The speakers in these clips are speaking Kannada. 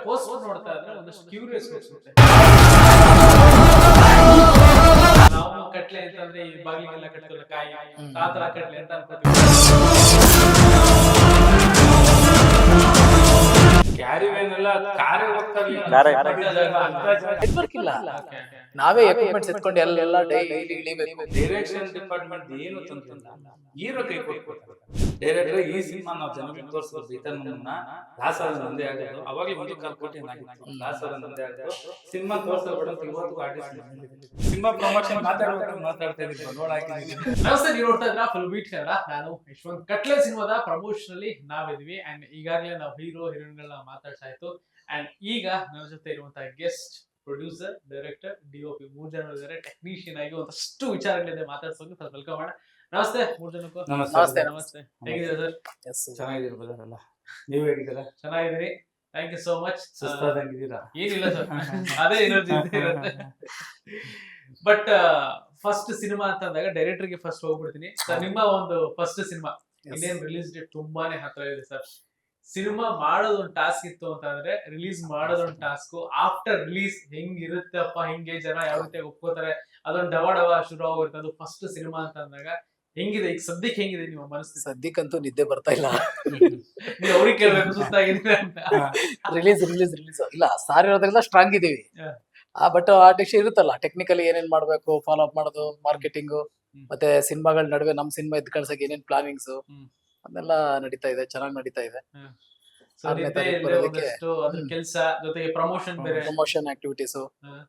ಪೋಸ್ಟ್ ನೋಡ್ತಾ ಇದ್ರೆ ಒಂದಷ್ಟು ಕ್ಯೂರಿಯಸ್ ಅನ್ಸುತ್ತೆ. ನಾವು ಕಟ್ಲೆ ಅಂತಂದ್ರೆ ಈ ಬಾಗಿಲಿಗೆಲ್ಲ ಕಟ್ತಿರೋ ಕಾಯಿ ಆ ತರ ಕಟ್ಲೆ ಅಂತ ಅನ್ಕೋತೀವಿ. ಕ್ಯಾರಿ ವ್ಯಾನ್ ಎಲ್ಲ ಕಾರೇ ಹೋಗ್ತಾ ನೆಟ್ವರ್ಕ್ ಇಲ್ಲ. ನಾವೇ ಎಕ್ವಿಪ್ಮೆಂಟ್ಸ್ ಎತ್ಕೊಂಡು ಎಲ್ಲ ಡೈಲಿ ಇಳಿಬೇಕು. ಡೈರೆಕ್ಷನ್ ಡಿಪಾರ್ಟ್ಮೆಂಟ್ ಏನು ತಂತಂದ ಹೀರೋ ಕೈ ಕೊಟ್ಕೊಡ್ತಾರೆ. ಡೈರೆಕ್ಟರ್ ಈ ಸಿನಿಮಾ ನಾವು ಜನರಿಗೆ ತೋರಿಸೋದು ಈತನನ್ನ ದಾಸರ ನಂದೇ ಆಗೋದು ಅವಾಗಲೇ 1 ಕೋಟಿ ಆಗಿತ್ತು. ದಾಸರ ನಂದೇ ಆಗೋದು ಸಿನಿಮಾ ತೋರಿಸೋದು ಬೇಡ ಇವತ್ತು ಆರ್ಟಿಸ್ಟ್ ಸಿನಿಮಾ ಪ್ರಮೋಷನ್ ಮಾತಾಡ್ತಾ ಇದ್ದೀವಿ ನೋಡ್ ಹಾಕಿದ್ದೀವಿ. ನಮಸ್ತೆ, ನೀವು ನೋಡ್ತಾ ಇದ್ರ ಫುಲ್ ಬೀಟ್ ಕನ್ನಡ. ನಾನು ಯಶವಂತ್. ಕಟ್ಲೆ ಸಿನಿಮಾದ ಪ್ರಮೋಷನ್ ಅಲ್ಲಿ ನಾವಿದ್ವಿ ಅಂಡ್ ಈಗಾಗಲೇ ನಾವು ಹೀರೋ ಹೀರೋಯಿನ್ಗಳನ್ನ ಮಾತಾಡ್ಸಾಯ್ತು. ಅಂಡ್ ಈಗ ನನ್ನ ಜೊತೆ ಇರುವಂತಹ ಗೆಸ್ಟ್ ಪ್ರೊಡ್ಯೂಸರ್, ಡೈರೆಕ್ಟರ್, DOP 3 ಜನ ಇದ್ದಾರೆ. ಟೆಕ್ನಿಷಿಯನ್ ಆಗಿ ಒಂದಷ್ಟು ವಿಚಾರಗಳಿದೆ ಮಾತಾಡ್ಸೋಕೆ. ಸ್ವಲ್ಪ ವೆಲ್ಕಮ್ ಮಾಡೋಣ. ನಮಸ್ತೆ 3 ಜನಕ್ಕೂ. ನಮಸ್ತೆ. ನಮಸ್ತೆ. ಹೇಗಿದ್ದೀರಾ ಸರ್? ಚೆನ್ನಾಗಿರ್ಬೋದಲ್ಲ, ನೀವು ಹೇಗಿದ್ದೀರಾ? ಚೆನ್ನಾಗಿದ್ದೀರಿ, ಥ್ಯಾಂಕ್ ಯು ಸೋ ಮಚ್. ಸುಸ್ತಾದಂಗಿದ್ದೀರಾ? ಏನಿಲ್ಲ ಸರ್, ಅದೇ ಎನರ್ಜಿ ಇರುತ್ತೆ. ಬಟ್ ಫಸ್ಟ್ ಸಿನಿಮಾ ಅಂತ ಅಂದಾಗ ಡೈರೆಕ್ಟರ್ಗೆ ಫಸ್ಟ್ ಹೋಗ್ಬಿಡ್ತೀನಿ ಸರ್. ನಿಮ್ಮ ಒಂದು ಫಸ್ಟ್ ಸಿನಿಮಾ ಇನ್ನೇನ್ ರಿಲೀಸ್ ಡೇಟ್ ತುಂಬಾನೇ ಹತ್ರ ಇದೆ ಸರ್. ಸಿನಿಮಾ ಮಾಡೋದೊಂದು ಟಾಸ್ಕ್ ಇತ್ತು ಅಂತ ಅಂದ್ರೆ ರಿಲೀಸ್ ಮಾಡೋದೊಂದು ಟಾಸ್ಕ್. ಆಫ್ಟರ್ ರಿಲೀಸ್ ಹೆಂಗಿರುತ್ತಪ್ಪ, ಹಿಂಗೆ ಜನ ಯಾವ ರೀತಿ ಒಪ್ಕೋತಾರೆ, ಅದೊಂದು ಡವ ಶುರು ಆಗೋಗುತ್ತೆ. ಅದು ಫಸ್ಟ್ ಸಿನಿಮಾ ಅಂತ ಅಂದಾಗ ಹೆಂಗಿದೆ ಈಗ ಸದ್ಯಕ್ಕೆ, ಹೆಂಗಿದೆ ನಿಮ್ಮ ಮನಸ್ಥಿತಿ? ಸದ್ಯಕ್ಕಂತೂ ನಿದ್ದೆ ಬರ್ತಾ ಇಲ್ಲ. ನೀವು ಅವ್ರಿಗೆ ಕೇಳ್ಬೇಕು ಸುಸ್ತಾಗಿದೆ ಅಂತ. ರಿಲೀಸ್ ಇಲ್ಲ, ಸಾರ್ ಇರೋದ್ರಿಂದ ಸ್ಟ್ರಾಂಗ್ ಇದೀವಿ. ಬಟ್ ಆ ಟೆಕ್ಷನ್ ಇರುತ್ತಲ್ಲ, ಟೆಕ್ನಿಕಲಿ ಏನೇನ್ ಮಾಡ್ಬೇಕು, ಫಾಲೋ ಅಪ್ ಮಾಡೋದು, ಮಾರ್ಕೆಟಿಂಗ್, ಮತ್ತೆ ಸಿನಿಮಾಗಳ ನಡುವೆ ನಮ್ ಸಿನಿಮಾ ಎದ್ ಕಳ್ಸಕ್ ಏನೇನ್ ಪ್ಲಾನಿಂಗ್ಸ್ ಅದೆಲ್ಲ ನಡೀತಾ ಇದೆ, ಚೆನ್ನಾಗಿ ನಡೀತಾ ಇದೆ. ಕೆಲಸ ಜೊತೆಗೆ ಪ್ರಮೋಷನ್ ಬೇರೆ, ಪ್ರಮೋಷನ್ ಆಕ್ಟಿವಿಟೀಸ್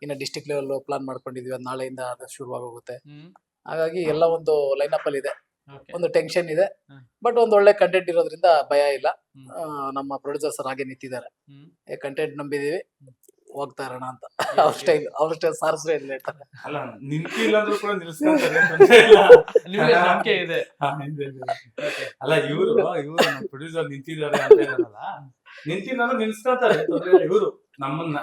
ಇನ್ನ ಡಿಸ್ಟ್ರಿಕ್ಟ್ ಲೆವೆಲ್ ಪ್ಲಾನ್ ಮಾಡ್ಕೊಂಡಿದೀವಿ. ಅದ್ ನಾಳೆಯಿಂದ ಅದು ಶುರುವಾಗೋಗುತ್ತೆ. ಹಾಗಾಗಿ ಎಲ್ಲ ಒಂದು ಲೈನ್ ಅಪ್ ಅಲ್ಲಿ ಇದೆ. ಒಂದು ಟೆನ್ಷನ್ ಇದೆ, ಬಟ್ ಒಂದ್ ಒಳ್ಳೆ ಕಂಟೆಂಟ್ ಇರೋದ್ರಿಂದ ಭಯ ಇಲ್ಲ. ನಮ್ಮ ಪ್ರೊಡ್ಯೂಸರ್ಸ್ ಹಾಗೆ ನಿಂತಿದ್ದಾರೆ. ಕಂಟೆಂಟ್ ನಂಬಿದೀವಿ, ಹೋಗ್ತಾ ಇರೋಣ ಅಂತ. ಅವ್ರ ಸ್ಟೈಲ್ ಸಾರ್ಸ್ರೆ ಇಲ್ಲ ಹೇಳ್ತಾರೆ. ಅಲ್ಲ, ನಿಂತಿಲ್ಲ ಅಂದ್ರೂ ಕೂಡ ನಿಲ್ಸ್ಕೊಂತಾರೆ. ನಂಬಿಕೆ ಇದೆ. ಅಲ್ಲ, ಇವರು ಪ್ರೊಡ್ಯೂಸರ್ ನಿಂತಿದ್ದಾರೆ ಅಂತ ಹೇಳಲ್ಲ, ನಿಂತಿಲ್ಲ ನಿಲ್ಸ್ಕೊಂತಾರೆ ಇವರು ನಮ್ಮನ್ನ.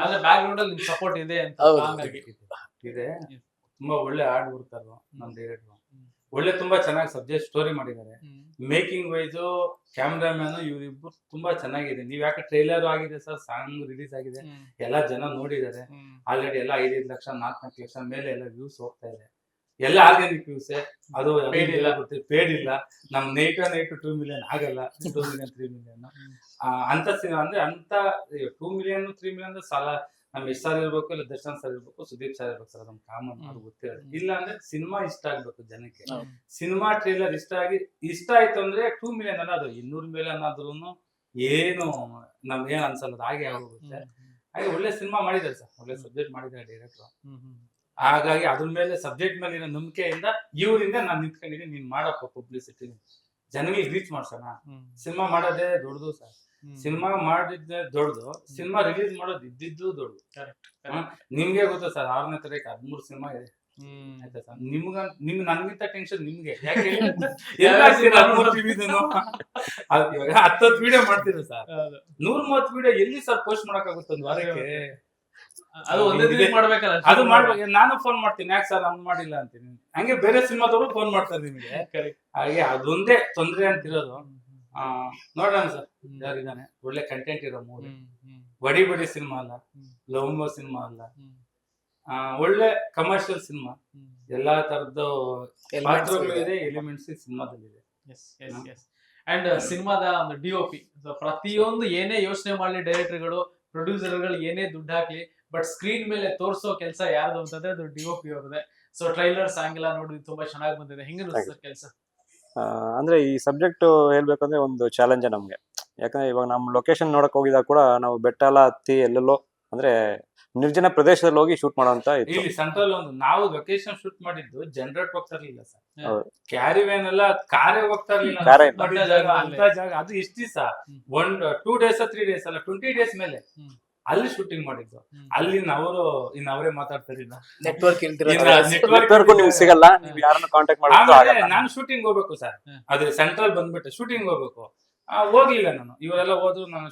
ಅಲ್ಲ, ಬ್ಯಾಕ್ ಗ್ರೌಂಡ್ ಅಲ್ಲಿ ಸಪೋರ್ಟ್ ಇದೆ ಅಂತ. ಇದೆ, ತುಂಬಾ ಒಳ್ಳೆ ಹಾಡ್ ಬಿಡ್ತಾರ ನಮ್ ಡೈರೆಕ್ಟರ್. ಒಳ್ಳೆ ತುಂಬಾ ಚೆನ್ನಾಗಿ ಸಬ್ಜೆಕ್ಟ್ ಸ್ಟೋರಿ ಮಾಡಿದ್ದಾರೆ. ಮೇಕಿಂಗ್ ವೈಸ್ ಕ್ಯಾಮ್ರಾಮ್ಯಾನ್ ಇವರಿಬ್ರು ತುಂಬಾ ಚೆನ್ನಾಗಿದೆ. ನೀವ್ ಯಾಕೆ ಟ್ರೈಲರ್ ಆಗಿದೆ ಸರ್, ಸಾಂಗ್ ರಿಲೀಸ್ ಆಗಿದೆ, ಎಲ್ಲಾ ಜನ ನೋಡಿದ್ದಾರೆ ಆಲ್ರೆಡಿ. ಎಲ್ಲ 5 ಲಕ್ಷ 4 ಲಕ್ಷ ಮೇಲೆ ಎಲ್ಲ ವ್ಯೂಸ್ ಹೋಗ್ತಾ ಇದೆ. ಎಲ್ಲ ಆರ್ಗ್ಯಾನಿಕ್ ವ್ಯೂಸ್, ಅದು ಪೇಡ್ ಇಲ್ಲ. ನಮ್ ನೈಟ್ 2 ಮಿಲಿಯನ್ ಆಗಲ್ಲ, 2 ಮಿಲಿಯನ್ 3 ಮಿಲಿಯನ್ ಅಂತ ಅಂದ್ರೆ ಅಂತ 2 ಮಿಲಿಯನ್ 3 ಮಿಲಿಯನ್ ಸಾಲ ನಮ್ ಎಸ್ ಸರ್ ಇರ್ಬೇಕು, ಇಲ್ಲ ದರ್ಶನ್ ಸರ್ ಇರ್ಬೇಕು, ಸುದೀಪ್ ಸರ್ ಇರ್ಬೇಕು ಸರ್. ನಮ್ ಕಾಮನ್ ಅದು ಗೊತ್ತಿರೋದು. ಇಲ್ಲ ಅಂದ್ರೆ ಸಿನಿಮಾ ಇಷ್ಟ ಆಗ್ಬೇಕು ಜನಕ್ಕೆ. ಸಿನಿಮಾ ಟ್ರೇಲರ್ ಇಷ್ಟ ಆಯ್ತು ಅಂದ್ರೆ 2 ಮಿಲಿಯನ್ ಅಲ್ಲ, ಅದು 200 ಮಿಲಿಯನ್ ಆದ್ರೂ ಏನು ನಮ್ಗೆ ಏನ್ ಅನ್ಸಲ್ಲ, ಹಾಗೆ ಆಗೋಗುತ್ತೆ. ಹಾಗೆ ಒಳ್ಳೆ ಸಿನಿಮಾ ಮಾಡಿದ್ದಾರೆ ಸರ್, ಒಳ್ಳೆ ಸಬ್ಜೆಕ್ಟ್ ಮಾಡಿದ್ದಾರೆ ಡೈರೆಕ್ಟರ್. ಹಾಗಾಗಿ ಅದ್ರ ಮೇಲೆ ಸಬ್ಜೆಕ್ಟ್ ಮೇಲೆ ಇರೋ ನಂಬಿಕೆಯಿಂದ ಇವರಿಂದ ನಾನ್ ನಿಂತ್ಕೊಂಡಿದ್ದೀನಿ. ನೀನ್ ಮಾಡಪ್ಪ ಪಬ್ಲಿಸಿಟಿ, ಜನಗಳಿಗೆ ರೀಚ್ ಮಾಡ್ಸೋಣ. ಸಿನಿಮಾ ಮಾಡೋದೇ ದೊಡ್ಡದು ಸರ್. ಸಿನಿಮಾ ಮಾಡಿದ್ದೆ ದೊಡ್ಡದು, ಸಿನಿಮಾ ರಿಲೀಸ್ ಮಾಡೋದು ಇದ್ದಿದ್ದು ದೊಡ್ಡದು. ನಿಮ್ಗೆ ಗೊತ್ತಾ ಸರ್, 6ನೇ ತಾರೀಕು 13 ಸಿನಿಮಾ ಇದೆ. ಆಯ್ತಾ ಸರ್, ನನ್ಗಿಂತ ಟೆನ್ಷನ್ ನಿಮ್ಗೆ. ಯಾಕೆ 10 ವಿಡಿಯೋ ಮಾಡ್ತೀರಾ ಸರ್, 130 ವಿಡಿಯೋ ಎಲ್ಲಿ ಸರ್ ಪೋಸ್ಟ್ ಮಾಡಕ್ಕಾಗುತ್ತೆ ಒಂದು ವಾರಕ್ಕೆ? ಅದು ಮಾಡ್ಬೇಕು. ನಾನು ಫೋನ್ ಮಾಡ್ತೀನಿ, ಯಾಕೆ ಸರ್ ಅವ್ನು ಮಾಡಿಲ್ಲ ಅಂತೀನಿ. ಹಂಗೆ ಬೇರೆ ಸಿನಿಮಾದವರು ಫೋನ್ ಮಾಡ್ತಾರೆ ನಿಮ್ಗೆ. ಹಾಗೆ ಅದೊಂದೇ ತೊಂದ್ರೆ ಅಂತಿರೋದು. ನೋಡೋಣ ಸರ್, ಯಾರಿದ್ದಾನೆ ಒಳ್ಳೆ ಕಂಟೆಂಟ್ ಇರೋ ಮೂವಿ. ಬಡಿ ಸಿನಿಮಾ ಅಲ್ಲ, ಲವ್ ಸಿನಿಮಾ ಅಲ್ಲ, ಒಳ್ಳೆ ಕಮರ್ಷಿಯಲ್ ಸಿನಿಮಾ. ಎಲ್ಲಾ ತರದ್ದು ಪಾತ್ರಗಳು ಇದೆ, ಎಲಿಮೆಂಟ್ಸ್ ಸಿನಿಮಾದಲ್ಲಿದೆ. ಅಂಡ್ ಸಿನಿಮಾದ ಒಂದು DOP ಪ್ರತಿಯೊಂದು ಏನೇ ಯೋಚನೆ ಮಾಡ್ಲಿ, ಡೈರೆಕ್ಟರ್ಗಳು ಪ್ರೊಡ್ಯೂಸರ್ಗಳು ಏನೇ ದುಡ್ಡು ಹಾಕ್ಲಿ, ಬಟ್ ಸ್ಕ್ರೀನ್ ಮೇಲೆ ತೋರಿಸೋ ಕೆಲಸ ಯಾರ್ದು ಅಂತಂದ್ರೆ ಅದು DOP ಅವ್ರದೇ. ಸೊ ಟ್ರೈಲರ್ ಸಾಂಗ್ ಎಲ್ಲ ನೋಡಿ ತುಂಬಾ ಚೆನ್ನಾಗಿ ಬಂದಿದೆ. ಹೆಂಗ ಕೆಲಸ? ಅಂದ್ರೆ ಈ ಸಬ್ಜೆಕ್ಟ್ ಹೇಳ್ಬೇಕಂದ್ರೆ ಒಂದು ಚಾಲೆಂಜ್ ನಮ್ಗೆ. ಯಾಕಂದ್ರೆ ಇವಾಗ ನಮ್ ಲೊಕೇಶನ್ ನೋಡಕ್ ಹೋಗಿದಾಗ ಕೂಡ ನಾವು ಬೆಟ್ಟ ಎಲ್ಲ ಹತ್ತಿ ಎಲ್ಲೆಲ್ಲೋ ಅಂದ್ರೆ ನಿರ್ಜನ ಪ್ರದೇಶದಲ್ಲಿ ಹೋಗಿ ಶೂಟ್ ಮಾಡೋಂತ ಇತ್ತು. ಇಲ್ಲಿ ಸೆಂಟ್ರಲ್ ಒಂದು ನಾವು ಲೊಕೇಶನ್ ಶೂಟ್ ಮಾಡಿದ್ದು ಜನರೇಟ್ ಹೋಗ್ತಾ ಇರ್ಲಿಲ್ಲ ಸರ್. ಕ್ಯಾರಿ ವ್ಯಾನ್ ಎಲ್ಲ ಕಾರೇ ಹೋಗ್ತಾ ಇರ್ಲಿಲ್ಲ ಅಂತ ಜಾಗ. ಅದು ಎಷ್ಟು ದಿವಸ, 2 ಡೇಸ್ 3 ಡೇಸ್ ಅಲ್ಲ, 20 ಡೇಸ್ ಮೇಲೆ ಅಲ್ಲಿ ಶೂಟಿಂಗ್ ಮಾಡಿದ್ದು. ಅಲ್ಲಿ ಅವರೇ ಮಾತಾಡ್ತಾರಿಲ್ಲ, ನೆಟ್ವರ್ಕ್ ಸಿಗಲ್ಲ, ನೀವು ಯಾರನ್ನ ಕಾಂಟ್ಯಾಕ್ಟ್ ಮಾಡಿದ್ರೆ ನಾನು ಶೂಟಿಂಗ್ ಹೋಗ್ಬೇಕು ಸರ್. ಅದೇ ಸೆಂಟ್ರಲ್ ಬಂದ್ಬಿಟ್ಟು ಶೂಟಿಂಗ್ ಹೋಗ್ಬೇಕು. ಹೋಗ್ಲಿಲ್ಲ ನಾನು. ಇವರೆಲ್ಲ ಹೋದ್ರು, ನಾನು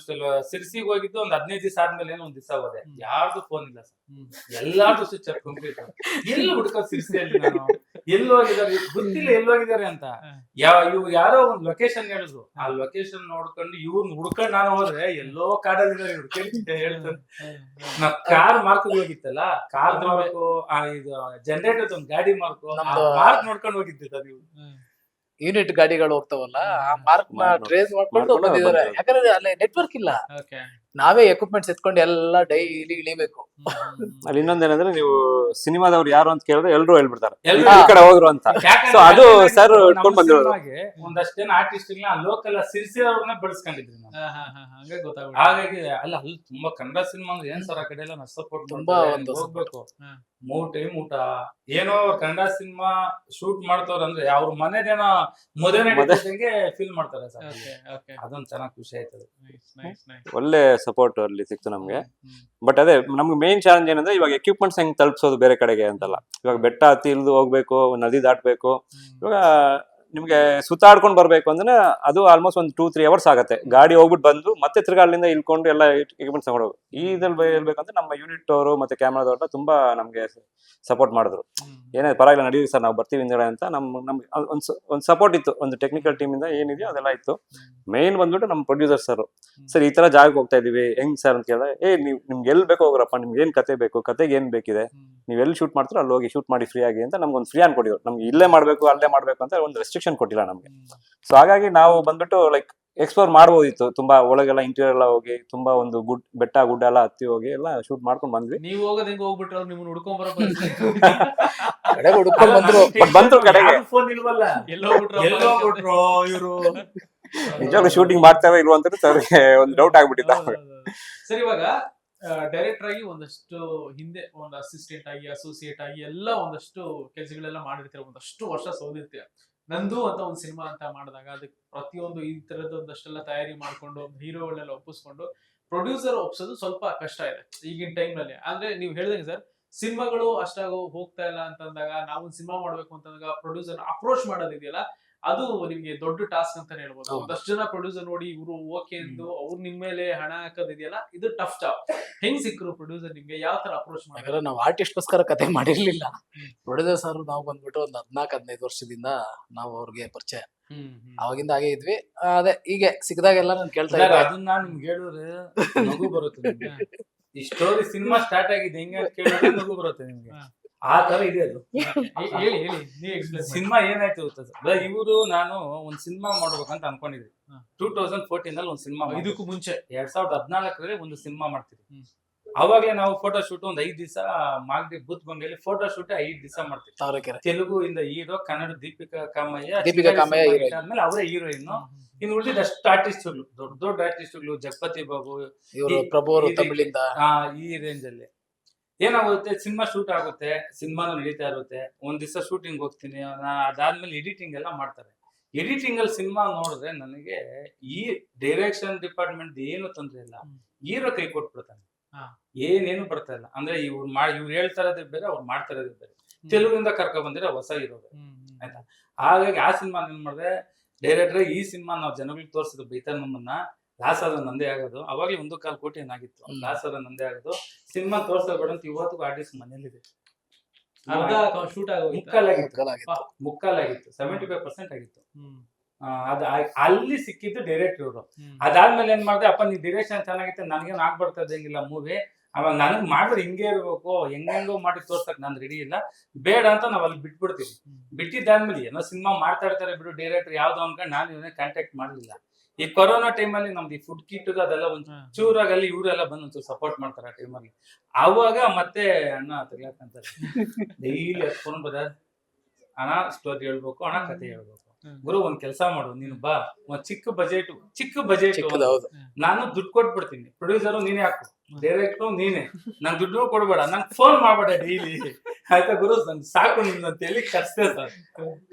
ಸಿರ್ಸಿಗೆ ಹೋಗಿದ್ದು ಒಂದ್ 15 ದಿವಸ ಆದ್ಮೇಲೆ ಒಂದ್ ದಿವಸ ಹೋದೆ. ಯಾರ್ದು ಫೋನ್ ಇಲ್ಲ ಸರ್, ಎಲ್ಲಾರ್ದು ಸ್ವಿಚ್ ಆಫ್ ಕಂಪ್ಲೀಟ್. ಎಲ್ಲಿ ಹುಡ್ಕೋದು ಸಿರ್ಸಿಯಲ್ಲಿ ನಾನು, ಎಲ್ಲಿ ಹೋಗಿದ್ದಾರೆ ಗೊತ್ತಿಲ್ಲ, ಎಲ್ಲಿ ಹೋಗಿದ್ದಾರೆ ಅಂತ. ಇವ್ರು ಯಾರೋ ಒಂದ್ ಲೊಕೇಶನ್ ಹೇಳಿದ್ರು, ಆ ಲೊಕೇಶನ್ ನೋಡ್ಕೊಂಡು ಇವ್ರನ್ನ ಹುಡ್ಕೊಂಡು ನಾನು ಹೋದ್ರೆ ಎಲ್ಲೋ ಕಾಡಲ್ಲಿದ್ದಾರೆ ಇವ್ರು. ಹೇಳ್ತಾರೆ ನಾವ್ ಕಾರ್ ಮಾರ್ಕ್ ಹೋಗಿತ್ತಲ್ಲ, ಕಾರ್ ಮಾರ್ಕು, ಇದು ಜನರೇಟರ್ ಒಂದ್ ಗಾಡಿ ಮಾರ್ಕು, ಮಾರ್ಕ್ ನೋಡ್ಕೊಂಡು ಹೋಗಿದ್ದೆ ಸರ್ ನೀವು. ಯೂನಿಟ್ ಗಾಡಿಗಳು ಹೋಗ್ತಾವಲ್ಲ, ಆ ಮಾರ್ಕ್ ನ ಟ್ರೇಸ್ ಮಾಡ್ಕೊಂಡು ಬಂದಿದ್ದಾರೆ. ಯಾಕಂದ್ರೆ ಅಲ್ಲಿ ನೆಟ್ವರ್ಕ್ ಇಲ್ಲ, ನಾವೇ ಎಕ್ವಿಪ್ಮೆಂಟ್ಸ್ ಎತ್ಕೊಂಡು ಎಲ್ಲ ಡೈಲಿ ಇಳಿಬೇಕು. ಅಲ್ಲಿ ಇನ್ನೊಂದೇನಂದ್ರೆ, ನೀವು ಸಿನಿಮಾದವ್ರು ಯಾರು ಅಂತ ಕೇಳಿದ್ರೆ ಎಲ್ರು ಹೇಳ್ಬಿಡ್ತಾರೆ ಎಲ್ರು ಈ ಕಡೆ ಹೋದ್ರು ಅಂತ. ಸೊ ಅದು ಸರ್ ಇಟ್ಕೊಂಡ್ ಬಂದಿರೋದು. ಒಂದಷ್ಟು ಜನ ಆರ್ಟಿಸ್ಟ್ ಲೋಕಲ್ ಸಿರ್ಸಿ ಅವ್ರನ್ನ ಬೆಳೆಸ್ಕೊಂಡಿದ್ವಿ ನಾವು. ಹಾಗಾಗಿ ಅಲ್ಲಿ ತುಂಬಾ ಕನ್ನಡ ಸಿನಿಮಾ ಅಂದ್ರೆ ಏನ್ ಸರ್, ಆ ಕಡೆ ಎಲ್ಲ ಸಪೋರ್ಟ್ ತುಂಬಾ ಒಂದು ಹೋಗ್ಬೇಕು. 3 ಟೈಮ್ ಊಟ, ಏನೋ ಕನ್ನಡ ಸಿನಿಮಾ ಶೂಟ್ ಮಾಡ್ತಾವ್ರ ಅಂದ್ರೆ ಅವ್ರ ಮನೆದೇನೋ ಮದುವೆ ಫೀಲ್ ಮಾಡ್ತಾರೆ ಸರ್. ಅದೊಂದು ಚೆನ್ನಾಗಿ ಖುಷಿ ಆಯ್ತದೆ. ಒಳ್ಳೆ ಸಪೋರ್ಟ್ ಅಲ್ಲಿ ಸಿಕ್ತು ನಮ್ಗೆ. ಬಟ್ ಅದೇ ನಮ್ಗೆ ಮೇನ್ ಚಾಲೆಂಜ್ ಏನಂದ್ರೆ, ಇವಾಗ ಎಕ್ವಿಪ್ಮೆಂಟ್ಸ್ ಹೆಂಗ್ ತಲುಪಿಸೋದು ಬೇರೆ ಕಡೆಗೆ ಅಂತಲ್ಲ. ಇವಾಗ ಬೆಟ್ಟ ಹತ್ತಿ ಇಳಿದು ಹೋಗ್ಬೇಕು, ನದಿ ದಾಟ್ಬೇಕು. ಇವಾಗ ನಿಮ್ಗೆ ಸುತ್ತಾಡ್ಕೊಂಡು ಬರ್ಬೇಕು ಅಂದ್ರೆ ಅದು ಆಲ್ಮೋಸ್ಟ್ ಒಂದು 2-3 ಅವರ್ಸ್ ಆಗುತ್ತೆ. ಗಾಡಿ ಹೋಗ್ಬಿಟ್ಟು ಬಂದು ಮತ್ತೆ ತಿರ್ಗಾ ಅಲ್ಲಿಂದ ಇಳ್ಕೊಂಡು ಎಲ್ಲ ಎಕ್ವಿಪ್ಮೆಂಟ್ಸ್ ತಗೊಂಡೋಗಿ. ಈ ಇದ್ರಲ್ಲಿ ಹೇಳ್ಬೇಕಂದ್ರೆ ನಮ್ಮ ಯೂನಿಟ್ ಅವರು ಮತ್ತೆ ಕ್ಯಾಮ್ರಾದವ್ರನ್ನ ತುಂಬಾ ನಮ್ಗೆ ಸಪೋರ್ಟ್ ಮಾಡಿದ್ರು. ಏನೇ ಪರವಾಗಿಲ್ಲ, ನಡೀವಿ ಸರ್, ನಾವು ಬರ್ತೀವಿ ಹಿಂದೆಡೆ ಅಂತ. ನಮ್ಗೆ ಒಂದು ಸಪೋರ್ಟ್ ಇತ್ತು, ಒಂದು ಟೆಕ್ನಿಕಲ್ ಟೀಮ್ ಇಂದ ಏನಿದೆಯೋ ಅದೆಲ್ಲ ಇತ್ತು. ಮೇನ್ ಬಂದ್ಬಿಟ್ಟು ನಮ್ಮ ಪ್ರೊಡ್ಯೂಸರ್ ಸರ್ ಈ ತರ ಜಾಗಕ್ಕೆ ಹೋಗ್ತಾ ಇದೀವಿ, ಹೆಂಗ್ ಸರ್ ಅಂತ ಕೇಳಿದ್ರೆ, ನಿಮ್ಗೆ ಎಲ್ಲಿ ಬೇಕು ಹೋಗ್ರಪ್ಪ, ನಿಮ್ಗೆ ಏನ್ ಕತೆ ಬೇಕು, ಕತೆಗೆ ಏನ್ ಬೇಕಿದೆ, ನೀವ್ ಎಲ್ಲಿ ಶೂಟ್ ಮಾಡ್ತೀರೋ ಅಲ್ಲಿ ಹೋಗಿ ಶೂಟ್ ಮಾಡಿ ಫ್ರೀ ಆಗಿ ಅಂತ ನಮ್ಗೆ ಒಂದು ಫ್ರೀ ಆನ್ ಕೊಟ್ಟಿದ್ರು. ನಮ್ಗೆ ಇಲ್ಲೇ ಮಾಡ್ಬೇಕು ಅಲ್ಲೇ ಮಾಡ್ಬೇಕು ಅಂತ ಒಂದು ರೆಸ್ಟ್ರಿಕ್ಷನ್ ಕೊಟ್ಟಿಲ್ಲ ನಮ್ಗೆ. ಸೊ ಹಾಗಾಗಿ ನಾವು ಬಂದ್ಬಿಟ್ಟು ಲೈಕ್ ಎಕ್ಸ್ಪ್ಲೋರ್ ಮಾಡ್ಬೋದಿತ್ತು. ತುಂಬಾ ಒಳಗೆಲ್ಲ ಇಂಟೀರಿಯರ್ ಎಲ್ಲ ಹೋಗಿ, ತುಂಬಾ ಒಂದು ಬೆಟ್ಟ ಗುಡ್ಡ ಎಲ್ಲ ಹತ್ತಿ ಹೋಗಿ ಎಲ್ಲ ಶೂಟ್ ಮಾಡ್ಕೊಂಡು ಬಂದ್ವಿ. ನೀವು ಹೋಗೋದ್ ಹೆಂಗ್ ಹೋಗ್ಬಿಟ್ರೆ ನಿಮ್ನ ಹುಡ್ಕೊಂಡ್ ಕಡೆ ಹುಡ್ಕೊಂಡ್ ಬಂದ್ರು ಕಡೆಗೆ. ಫೋನ್ ಇಲ್ವಲ್ಲ, ಎಲ್ಲೋಗ್ಬಿಟ್ರು ಇವರು. ನಿಜವಾಗ್ಲೂ ಶೂಟಿಂಗ್ ಮಾಡ್ತಾವೆ ಇಲ್ವ ಅಂತ ಸರ್ಗೆ ಒಂದು ಡೌಟ್ ಆಗ್ಬಿಟ್ಟಿತ್ತು. ಸರ್, ಇವಾಗ ಡೈರೆಕ್ಟರ್ ಆಗಿ ಒಂದಷ್ಟು ಹಿಂದೆ ಒಂದು ಅಸಿಸ್ಟೆಂಟ್ ಆಗಿ, ಅಸೋಸಿಯೇಟ್ ಆಗಿ ಎಲ್ಲ ಒಂದಷ್ಟು ಕೆಲಸಗಳೆಲ್ಲ ಮಾಡಿರ್ತೀರ, ಒಂದಷ್ಟು ವರ್ಷ ಸೋದಿರ್ತೀರ. ನಂದು ಅಂತ ಒಂದು ಸಿನಿಮಾ ಅಂತ ಮಾಡಿದಾಗ ಅದಕ್ಕೆ ಪ್ರತಿಯೊಂದು ಈ ತರದ ಒಂದಷ್ಟೆಲ್ಲ ತಯಾರಿ ಮಾಡ್ಕೊಂಡು ಹೀರೋಗಳನ್ನೆಲ್ಲ ಒಪ್ಪಿಸ್ಕೊಂಡು ಪ್ರೊಡ್ಯೂಸರ್ ಒಪ್ಸೋದು ಸ್ವಲ್ಪ ಕಷ್ಟ ಇದೆ ಈಗಿನ ಟೈಮ್ ನಲ್ಲಿ. ಅಂದ್ರೆ ನೀವು ಹೇಳಿದಂಗೆ ಸರ್, ಸಿನಿಮಾಗಳು ಅಷ್ಟಾಗೋ ಹೋಗ್ತಾ ಇಲ್ಲ ಅಂತಂದಾಗ, ನಾವು ಒಂದು ಸಿನಿಮಾ ಮಾಡ್ಬೇಕು ಅಂತಂದಾಗ ಪ್ರೊಡ್ಯೂಸರ್ ಅಪ್ರೋಚ್ ಮಾಡೋದಿದೆಯಲ್ಲ, ಅದು ನಿಮ್ಗೆ ದೊಡ್ಡ ಟಾಸ್ಕ್ ಅಂತಾನೆ ಹೇಳ್ಬೋದು. ಒಂದಷ್ಟು ಜನ ಪ್ರೊಡ್ಯೂಸರ್ ನೋಡಿ ಇವರು ಓಕೆ ಎಂದು ಅವ್ರು ನಿಮ್ ಮೇಲೆ ಹಣ ಹಾಕೋದಿದೆಯಲ್ಲ, ಇದು ಟಫ್ ಜಾಬ್. ಹೆಂಗ್ ಸಿಕ್ಕರು ಪ್ರೊಡ್ಯೂಸರ್ ನಿಮ್ಗೆ, ಯಾವ ತರ ಅಪ್ರೋಚ್ ಮಾಡಿದ್ರೆ? ನಾವು ಆರ್ಟಿಸ್ಟ್ಗೋಸ್ಕರ ಕತೆ ಮಾಡಿರ್ಲಿಲ್ಲ. ಪ್ರೊಡ್ಯೂಸರ್ ನಾವು ಬಂದ್ಬಿಟ್ಟು ಒಂದು 14-15 ವರ್ಷದಿಂದ ನಾವು ಅವ್ರಿಗೆ ಪರಿಚಯ, ಅವಾಗಿಂದ ಹಾಗೆ ಇದ್ವಿ. ಅದೇ ಹೀಗೆ ಸಿಕ್ಕದಾಗೆಲ್ಲ ನಾನು ಕೇಳ್ತಾ ಇದ್ದೆ. ಅದನ್ನ ನಾನು ನಿಮ್ಗೆ ಹೇಳಿದ್ರೆ ನಗು ಬರುತ್ತೆ. ಈ ಸ್ಟೋರಿ ಸಿನಿಮಾ ಸ್ಟಾರ್ಟ್ ಆಗಿದೆ ಹೆಂಗೆ ಕೇಳಿದ್ರೆ ನಗು ಬರುತ್ತೆ ನಿಮ್ಗೆ. ಆ ತರ ಇದೆ ಅದು. ಸಿನಿಮಾ ಏನಾಯ್ತು ಗೊತ್ತಾ, ಇವರು ನಾನು ಒಂದ್ ಸಿನಿಮಾ ಮಾಡ್ಬೇಕಂತ ಅನ್ಕೊಂಡಿದ್ವಿ. 2014 ಅಲ್ಲಿ ಒಂದ್ ಸಿನಿಮಾ, ಇದಕ್ಕೂ ಮುಂಚೆ 2014 ಒಂದು ಸಿನಿಮಾ ಮಾಡ್ತೀವಿ. ಅವಾಗ್ಲೇ ನಾವು ಫೋಟೋ ಶೂಟ್ ಒಂದ್ 5 ದಿವಸ ಮಾಗಡಿ ಬೂತ್ ಬಂಗಲ್ಲಿ ಫೋಟೋ ಶೂಟ್ 5 ದಿವಸ ಮಾಡ್ತೀವಿ. ತೆಲುಗು ಇಂದ ಹೀರೋ, ಕನ್ನಡ ದೀಪಿಕಾ ಕಾಮಯ್ಯ ಆದ್ಮೇಲೆ ಅವರೇ ಹೀರೋಯಿನ್. ಇನ್ನು ಉಳಿದ ಅಷ್ಟು ಆರ್ಟಿಸ್ಟ್ಗಳು, ದೊಡ್ಡ ದೊಡ್ಡ ಆರ್ಟಿಸ್ಟ್ಗಳು, ಜಗಪತಿ ಬಾಬು, ಪ್ರಭು ಅವರು ತಮಿಳಿಂದ, ಈ ರೇಂಜ್ ಅಲ್ಲಿ ಏನಾಗುತ್ತೆ, ಸಿನಿಮಾ ಶೂಟ್ ಆಗುತ್ತೆ, ಸಿನಿಮಾನು ನಡೀತಾ ಇರುತ್ತೆ. ಒಂದ್ ದಿವಸ ಶೂಟಿಂಗ್ ಹೋಗ್ತೀನಿ, ಅದಾದ್ಮೇಲೆ ಎಡಿಟಿಂಗ್ ಎಲ್ಲ ಮಾಡ್ತಾರೆ. ಎಡಿಟಿಂಗ್ ಅಲ್ಲಿ ಸಿನಿಮಾ ನೋಡಿದ್ರೆ ನನಗೆ ಈ ಡೈರೆಕ್ಷನ್ ಡಿಪಾರ್ಟ್ಮೆಂಟ್ ಏನು ತೊಂದ್ರೆ ಇಲ್ಲ, ಹೀರೋ ಕೈ ಕೊಟ್ಬಿಡ್ತಾನೆ, ಏನೇನು ಬರ್ತಾ ಇಲ್ಲ. ಅಂದ್ರೆ ಇವ್ರು ಹೇಳ್ತಾ ಇರೋದೇ ಬೇರೆ, ಅವ್ರು ಮಾಡ್ತಾ ಇರೋದೇ ಬೇರೆ. ತೆಲುಗಿಂದ ಕರ್ಕೊ ಬಂದಿರೋ ಹೊಸ ಹೀರೋ ಆಯ್ತಾ. ಹಾಗಾಗಿ ಆ ಸಿನಿಮಾ ಏನ್ ಮಾಡಿದ್ರೆ, ಡೈರೆಕ್ಟರ್ ಈ ಸಿನಿಮಾ ನಾವು ಜನಗಳಿಗೆ ತೋರಿಸಿದ್ರು, ಬೈತಾನ್ ನಮ್ಮನ್ನ, ಲಾಸ್ ಆದ್ರೆ ನಂದೇ ಆಗೋದು. ಅವಾಗ್ಲೇ 1.25 ಕೋಟಿ ಏನಾಗಿತ್ತು, ಲಾಸ್ ಆದ್ರೆ ನಂದೇ ಆಗೋದು. ಸಿನಿಮಾ ತೋರ್ಸೋಬೇಡ ಅಂತ ಇವತ್ತಿಗೂ ಆರ್ಟಿಸ್ಟ್ ಮನೇಲಿದೆ. ಮುಕ್ಕಾಲಾಗಿತ್ತು, 75% ಆಗಿತ್ತು. ಅಲ್ಲಿ ಸಿಕ್ಕಿದ್ದು ಡೈರೆಕ್ಟರ್ ಇವರು. ಅದಾದ್ಮೇಲೆ ಏನ್ ಮಾಡಿದೆ, ಅಪ್ಪ ನೀ ಡೈರೆಕ್ಷನ್ ಚೆನ್ನಾಗಿತ್ತು, ನನ್ಗೇನು ಆಗ್ಬರ್ತಾ ಇದ್ದಂಗಿಲ್ಲ ಮೂವಿ, ಅವಾಗ ನನಗ್ ಮಾಡಿದ್ರೆ ಹಿಂಗೆ ಇರ್ಬೇಕು, ಹೆಂಗೋ ಮಾಡಿ ತೋರ್ಸಕ್ ನಾನು ರೆಡಿ ಇಲ್ಲ, ಬೇಡ ಅಂತ ನಾವ್ ಅಲ್ಲಿ ಬಿಟ್ಬಿಡ್ತೀವಿ. ಬಿಟ್ಟಿದ್ದಾದ್ಮೇಲೆ ಏನೋ ಸಿನಿಮಾ ಮಾಡ್ತಾ ಇರ್ತಾರೆ ಬಿಡು ಡೈರೆಕ್ಟರ್ ಯಾವ್ದೋ ಅನ್ಕೊಂಡು ನಾನು ಇವನೇ ಕಾಂಟ್ಯಾಕ್ಟ್ ಮಾಡ್ಲಿಲ್ಲ. ಈ ಕೊರೋನಾ ಟೈಮಲ್ಲಿ ನಮ್ದು ಈ ಫುಡ್ ಕಿಟ್ ಅದೆಲ್ಲ ಒಂದು ಚೂರಾಗಲ್ಲಿ ಇವರೆಲ್ಲ ಬಂದು ಒಂಚೂರು ಸಪೋರ್ಟ್ ಮಾಡ್ತಾರೆ ಆ ಟೈಮಲ್ಲಿ. ಅವಾಗ ಮತ್ತೆ ಅಣ್ಣ ತೆಗ್ಲಾಕಂತಾರೆ, ಡೈಲಿ ಫೋನ್ ಬದ, ಅಣ್ಣ ಸ್ಟೋರಿ ಹೇಳ್ಬೇಕು, ಅಣ್ಣ ಕತೆ ಹೇಳ್ಬೇಕು, ಗುರು ಒಂದ್ ಕೆಲಸ ಮಾಡು, ನೀನು ಬಾ, ಒಂದ್ ಚಿಕ್ಕ ಬಜೆಟ್ ನಾನು ದುಡ್ಡು ಕೊಟ್ಬಿಡ್ತೀನಿ, ಪ್ರೊಡ್ಯೂಸರು ನೀನೇ ಹಾಕು, ಡೈರೆಕ್ಟ್ರು ನೀನೆ, ನಂಗೆ ದುಡ್ಡು ಕೊಡ್ಬೇಡ, ನಂಗೆ ಫೋನ್ ಮಾಡ್ಬೇಡ ಡೈಲಿ ಆಯ್ತಾ ಗುರು ನನ್ ಸಾಕು ನಿಮ್ದು ಅಂತ ಹೇಳಿ ಕರ್ಸ್ದೆ ಸರ್.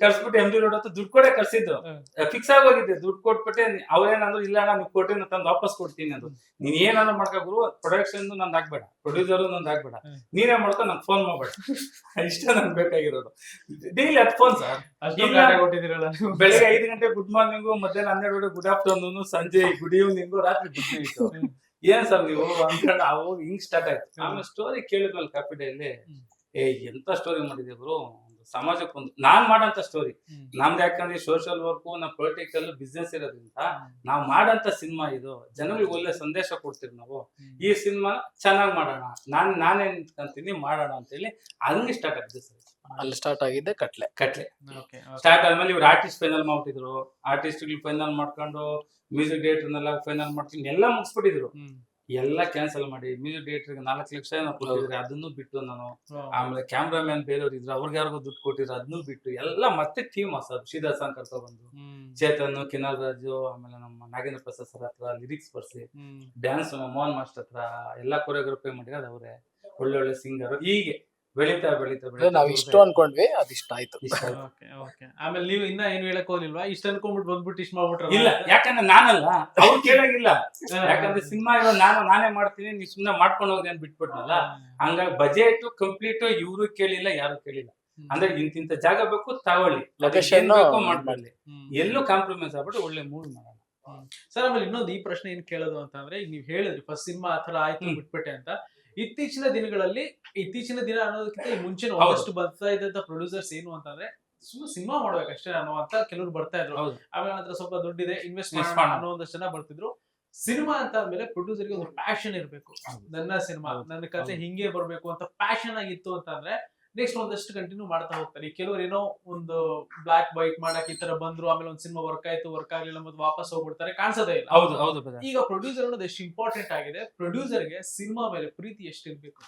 ಕರ್ಸ್ಬಿಟ್ಟು MD ರೋಡ್ ಹತ್ರ ದುಡ್ಡು ಕೊಡೇ ಕರ್ಸಿದ್ದು. ಫಿಕ್ಸ್ ಆಗೋಗಿದ್ದೆ, ದುಡ್ಡು ಕೊಟ್ಬಿಟ್ಟೆ. ಅವ್ರೇನಂದ್ರು ಇಲ್ಲ ಅಣ್ಣ ನೀವು ಕೊಟ್ಟಿ ನಾನು ತಂದು ವಾಪಸ್ ಕೊಡ್ತೀನಿ ಅಂದ್ರು. ನೀನ್ ಏನಾದ್ರು ಮಾಡ್ಕೊ ಗುರು, ಪ್ರೊಡಕ್ಷನ್ ನಂದು ಆಗ್ಬೇಡ, ಪ್ರೊಡ್ಯೂಸರ್ ನಂದು ಆಗ್ಬೇಡ, ನೀನೇ ಮಾಡ್ಕೊ, ನಂಗೆ ಫೋನ್ ಮಾಡ್ಬೇಡ. ಇಷ್ಟ ನನ್ಗೆ ಬೇಕಾಗಿರೋದು. Daily 10 phone sir. ಕೊಟ್ಟಿದ್ದೀರಲ್ಲ ಬೆಳಿಗ್ಗೆ 5 ಗಂಟೆ ಗುಡ್ ಮಾರ್ನಿಂಗು, ಮಧ್ಯಾಹ್ನ 12 ಗುಡ್ ಆಫ್ಟರ್ನೂನ್, ಸಂಜೆ ಗುಡ್ ಈವ್ನಿಂಗು, ರಾತ್ರಿ ಗುಡ್ ನೈಟ್. ಏನ್ ಸರ್ ನೀವು ಅನ್ಕೊಂಡು ಅವಾಗ ಹಿಂಗ್ ಸ್ಟಾರ್ಟ್ ಆಯ್ತು. ಆಮೇಲೆ ಸ್ಟೋರಿ ಕೇಳಿದ್ಮೇಲೆ ಕಾಪಿ ಡೇಲಿ ಎಂತ ಸ್ಟೋರಿ ಮಾಡಿದೆ ಗುರು, ಸಮಾಜಕ್ಕೊಂದು ನಾನ್ ಮಾಡಂತ ಸ್ಟೋರಿ. ನಮ್ದು ಯಾಕಂದ್ರೆ ಸೋಷಿಯಲ್ ವರ್ಕ್, ನಮ್ ಪೊಲಿಟಿಕಲ್ ಬಿಸ್ನೆಸ್ ಇರೋದ್ರಿಂದ ನಾವ್ ಮಾಡಂತ ಸಿನಿಮಾ ಇದು. ಜನಗಳಿಗೆ ಒಳ್ಳೆ ಸಂದೇಶ ಕೊಡ್ತೀವಿ ನಾವು. ಈ ಸಿನಿಮಾ ಚೆನ್ನಾಗ್ ಮಾಡೋಣ, ನಾನೇ ನಿಂತ್ಕೊಂತೀನಿ ಮಾಡೋಣ ಅಂತ ಹೇಳಿ ಹಂಗೆ ಸ್ಟಾರ್ಟ್ ಆಗಿದೆ ಸರ್. ಅಲ್ಲಿ ಸ್ಟಾರ್ಟ್ ಆಗಿದ್ದೆ ಕಟ್ಲೆ. ಸ್ಟಾರ್ಟ್ ಆದ್ಮೇಲೆ ಇವ್ರು ಆರ್ಟಿಸ್ಟ್ ಫೈನಲ್ ಮಾಡ್ಬಿಟ್ಟಿದ್ರು. ಆರ್ಟಿಸ್ಟ್ ಫೈನಲ್ ಮಾಡ್ಕೊಂಡು ಮ್ಯೂಸಿಕ್ ಡೈರೆಕ್ಟರ್ನೆಲ್ಲ ಫೈನಲ್ ಮಾಡ್ತೀನಿ ಎಲ್ಲ ಮುಗಿಸ್ಬಿಟ್ಟಿದ್ರು. ಎಲ್ಲ ಕ್ಯಾನ್ಸಲ್ ಮಾಡಿ ಮ್ಯೂಸಿಕ್ ಡೈರೆಕ್ಟರ್ಗೆ 4 ಲಕ್ಷ ಕೊಟ್ಟಿದ್ರೆ ಅದನ್ನು ಬಿಟ್ಟು ನಾನು. ಆಮೇಲೆ ಕ್ಯಾಮ್ರಾಮ್ಯಾನ್ ಬೇರೆಯವ್ರು ಇದ್ರು, ಅವ್ರಿಗೆ ಯಾರಿಗೂ ದುಡ್ಡು ಕೊಟ್ಟಿದ್ರು, ಅದನ್ನು ಬಿಟ್ಟು ಎಲ್ಲ ಮತ್ತೆ ಟೀಮ್ ಸರ್. ಶ್ರೀದಾಸನ್ ಕರ್ಕೊ ಬಂದು, ಚೇತನ್, ಕಿನಾಲ್ ರಾಜು, ಆಮೇಲೆ ನಮ್ಮ ನಾಗೇಂದ್ರ ಪ್ರಸಾದ್ ಸರ್ ಹತ್ರ ಲಿರಿಕ್ಸ್ ಬರ್ಸಿ, ಡ್ಯಾನ್ಸ್ ಮೋಹನ್ ಮಾಸ್ಟರ್ ಹತ್ರ ಎಲ್ಲ ಕೊರಿಯೋಗ್ರಫಿ ಮಾಡಿರೋದು ಅವರೇ. ಒಳ್ಳೆ ಸಿಂಗರ್. ಹೀಗೆ ಬೆಳೀತಾ ನಾವ್ ಇಷ್ಟು ಅನ್ಕೊಂಡ್ವಿ, ಅದಿಷ್ಟ ಆಯ್ತು. ಆಮೇಲೆ ನೀವು ಇನ್ನ ಏನು ಹೇಳಕ್ ಹೋಗ್ಲಿಲ್ವಾ? ಇಷ್ಟ ಅನ್ಕೊಂಡ್ಬಿಟ್ಟು ಬಂದ್ಬಿಟ್ಟು ಇಷ್ಟ ಮಾಡ್ಬಿಟ್ರ? ಇಲ್ಲ, ಯಾಕಂದ್ರೆ ನಾನಲ್ಲ, ಅವ್ರು ಕೇಳಂಗಿಲ್ಲ. ಯಾಕಂದ್ರೆ ಸಿನಿಮಾ ಇರೋ ನಾನೇ ಮಾಡ್ತೀನಿ, ನೀವು ಸುಮ್ನೆ ಮಾಡ್ಕೊಂಡು ಹೋಗಿ ಅಂತ ಬಿಟ್ಬಿಟ್ನಲ್ಲ. ಹಂಗಾಗಿ ಬಜೆಟ್ ಕಂಪ್ಲೀಟ್ ಇವ್ರು ಕೇಳಿಲ್ಲ, ಯಾರು ಕೇಳಿಲ್ಲ. ಅಂದ್ರೆ ಇಂತಿಂತ ಜಾಗ ಬೇಕು ತಗೊಳ್ಳಿ, ಲೊಕೇಶನ್ ಬೇಕು ಮಾಡ್ಕೊಳ್ಳಿ, ಎಲ್ಲೂ ಕಾಂಪ್ರಮೈಸ್ ಆಗ್ಬಿಟ್ಟು ಒಳ್ಳೆ ಮೂವಿ ಮಾಡೋಣ ಸರ್. ಆಮೇಲೆ ಇನ್ನೊಂದು ಈ ಪ್ರಶ್ನೆ ಏನ್ ಕೇಳೋದು ಅಂತ ಅಂದ್ರೆ, ಈಗ ನೀವು ಹೇಳಿದ್ರಿ ಫಸ್ಟ್ ಸಿನಿಮಾ ಆತರ ಆಯ್ತು ಬಿಟ್ಬಿಟ್ಟೆ ಅಂತ. ಇತ್ತೀಚಿನ ದಿನ ಅನ್ನೋದಕ್ಕಿಂತ ಈ ಮುಂಚೆ ಒಂದಷ್ಟು ಬರ್ತಾ ಇದ್ದಂತ ಪ್ರೊಡ್ಯೂಸರ್ಸ್ ಏನು ಅಂತಂದ್ರೆ, ಸುಮ್ಮನೆ ಸಿನಿಮಾ ಮಾಡ್ಬೇಕಷ್ಟೇ ಅನ್ನೋ ಅಂತ ಕೆಲವರು ಬರ್ತಾ ಇದ್ರು. ಆಮೇಲೆ ನನ್ನ ಹತ್ರ ಸ್ವಲ್ಪ ದುಡ್ಡಿದೆ, ಇನ್ವೆಸ್ಟ್ ಮಾಡೋಣ ಅನ್ನೋ ಒಂದಷ್ಟು ಜನ ಬರ್ತಿದ್ರು. ಸಿನಿಮಾ ಅಂತ ಆದ್ಮೇಲೆ ಪ್ರೊಡ್ಯೂಸರ್ಗೆ ಒಂದು ಪ್ಯಾಷನ್ ಇರ್ಬೇಕು. ನನ್ನ ಸಿನಿಮಾ, ನನ್ನ ಕಥೆ ಹಿಂಗೆ ಬರ್ಬೇಕು ಅಂತ ಪ್ಯಾಷನ್ ಆಗಿತ್ತು ಅಂತಂದ್ರೆ ನೆಕ್ಸ್ಟ್ ಒಂದಷ್ಟು ಕಂಟಿನ್ಯೂ ಮಾಡ್ತಾ ಹೋಗ್ತಾರೆ. ಕೆಲವರು ಏನೋ ಒಂದು ಬ್ಲಾಕ್ ವೈಟ್ ಮಾಡಕ್ ಈ ತರ ಬಂದ್ರು, ಆಮೇಲೆ ಒಂದು ಸಿನಿಮಾ ವರ್ಕ್ ಆಯ್ತು, ವರ್ಕ್ ಆಗ್ಲಿಲ್ಲ, ಮತ್ತೆ ವಾಪಸ್ ಹೋಗ್ಬಿಡ್ತಾರೆ, ಕಾಣಿಸೋದೇ ಇಲ್ಲ. ಹೌದು. ಈಗ ಪ್ರೊಡ್ಯೂಸರ್ ಅನ್ನೋದು ಎಷ್ಟು ಇಂಪಾರ್ಟೆಂಟ್ ಆಗಿದೆ. ಪ್ರೊಡ್ಯೂಸರ್ಗೆ ಸಿನಿಮಾ ಮೇಲೆ ಪ್ರೀತಿ ಎಷ್ಟಿರ್ಬೇಕು?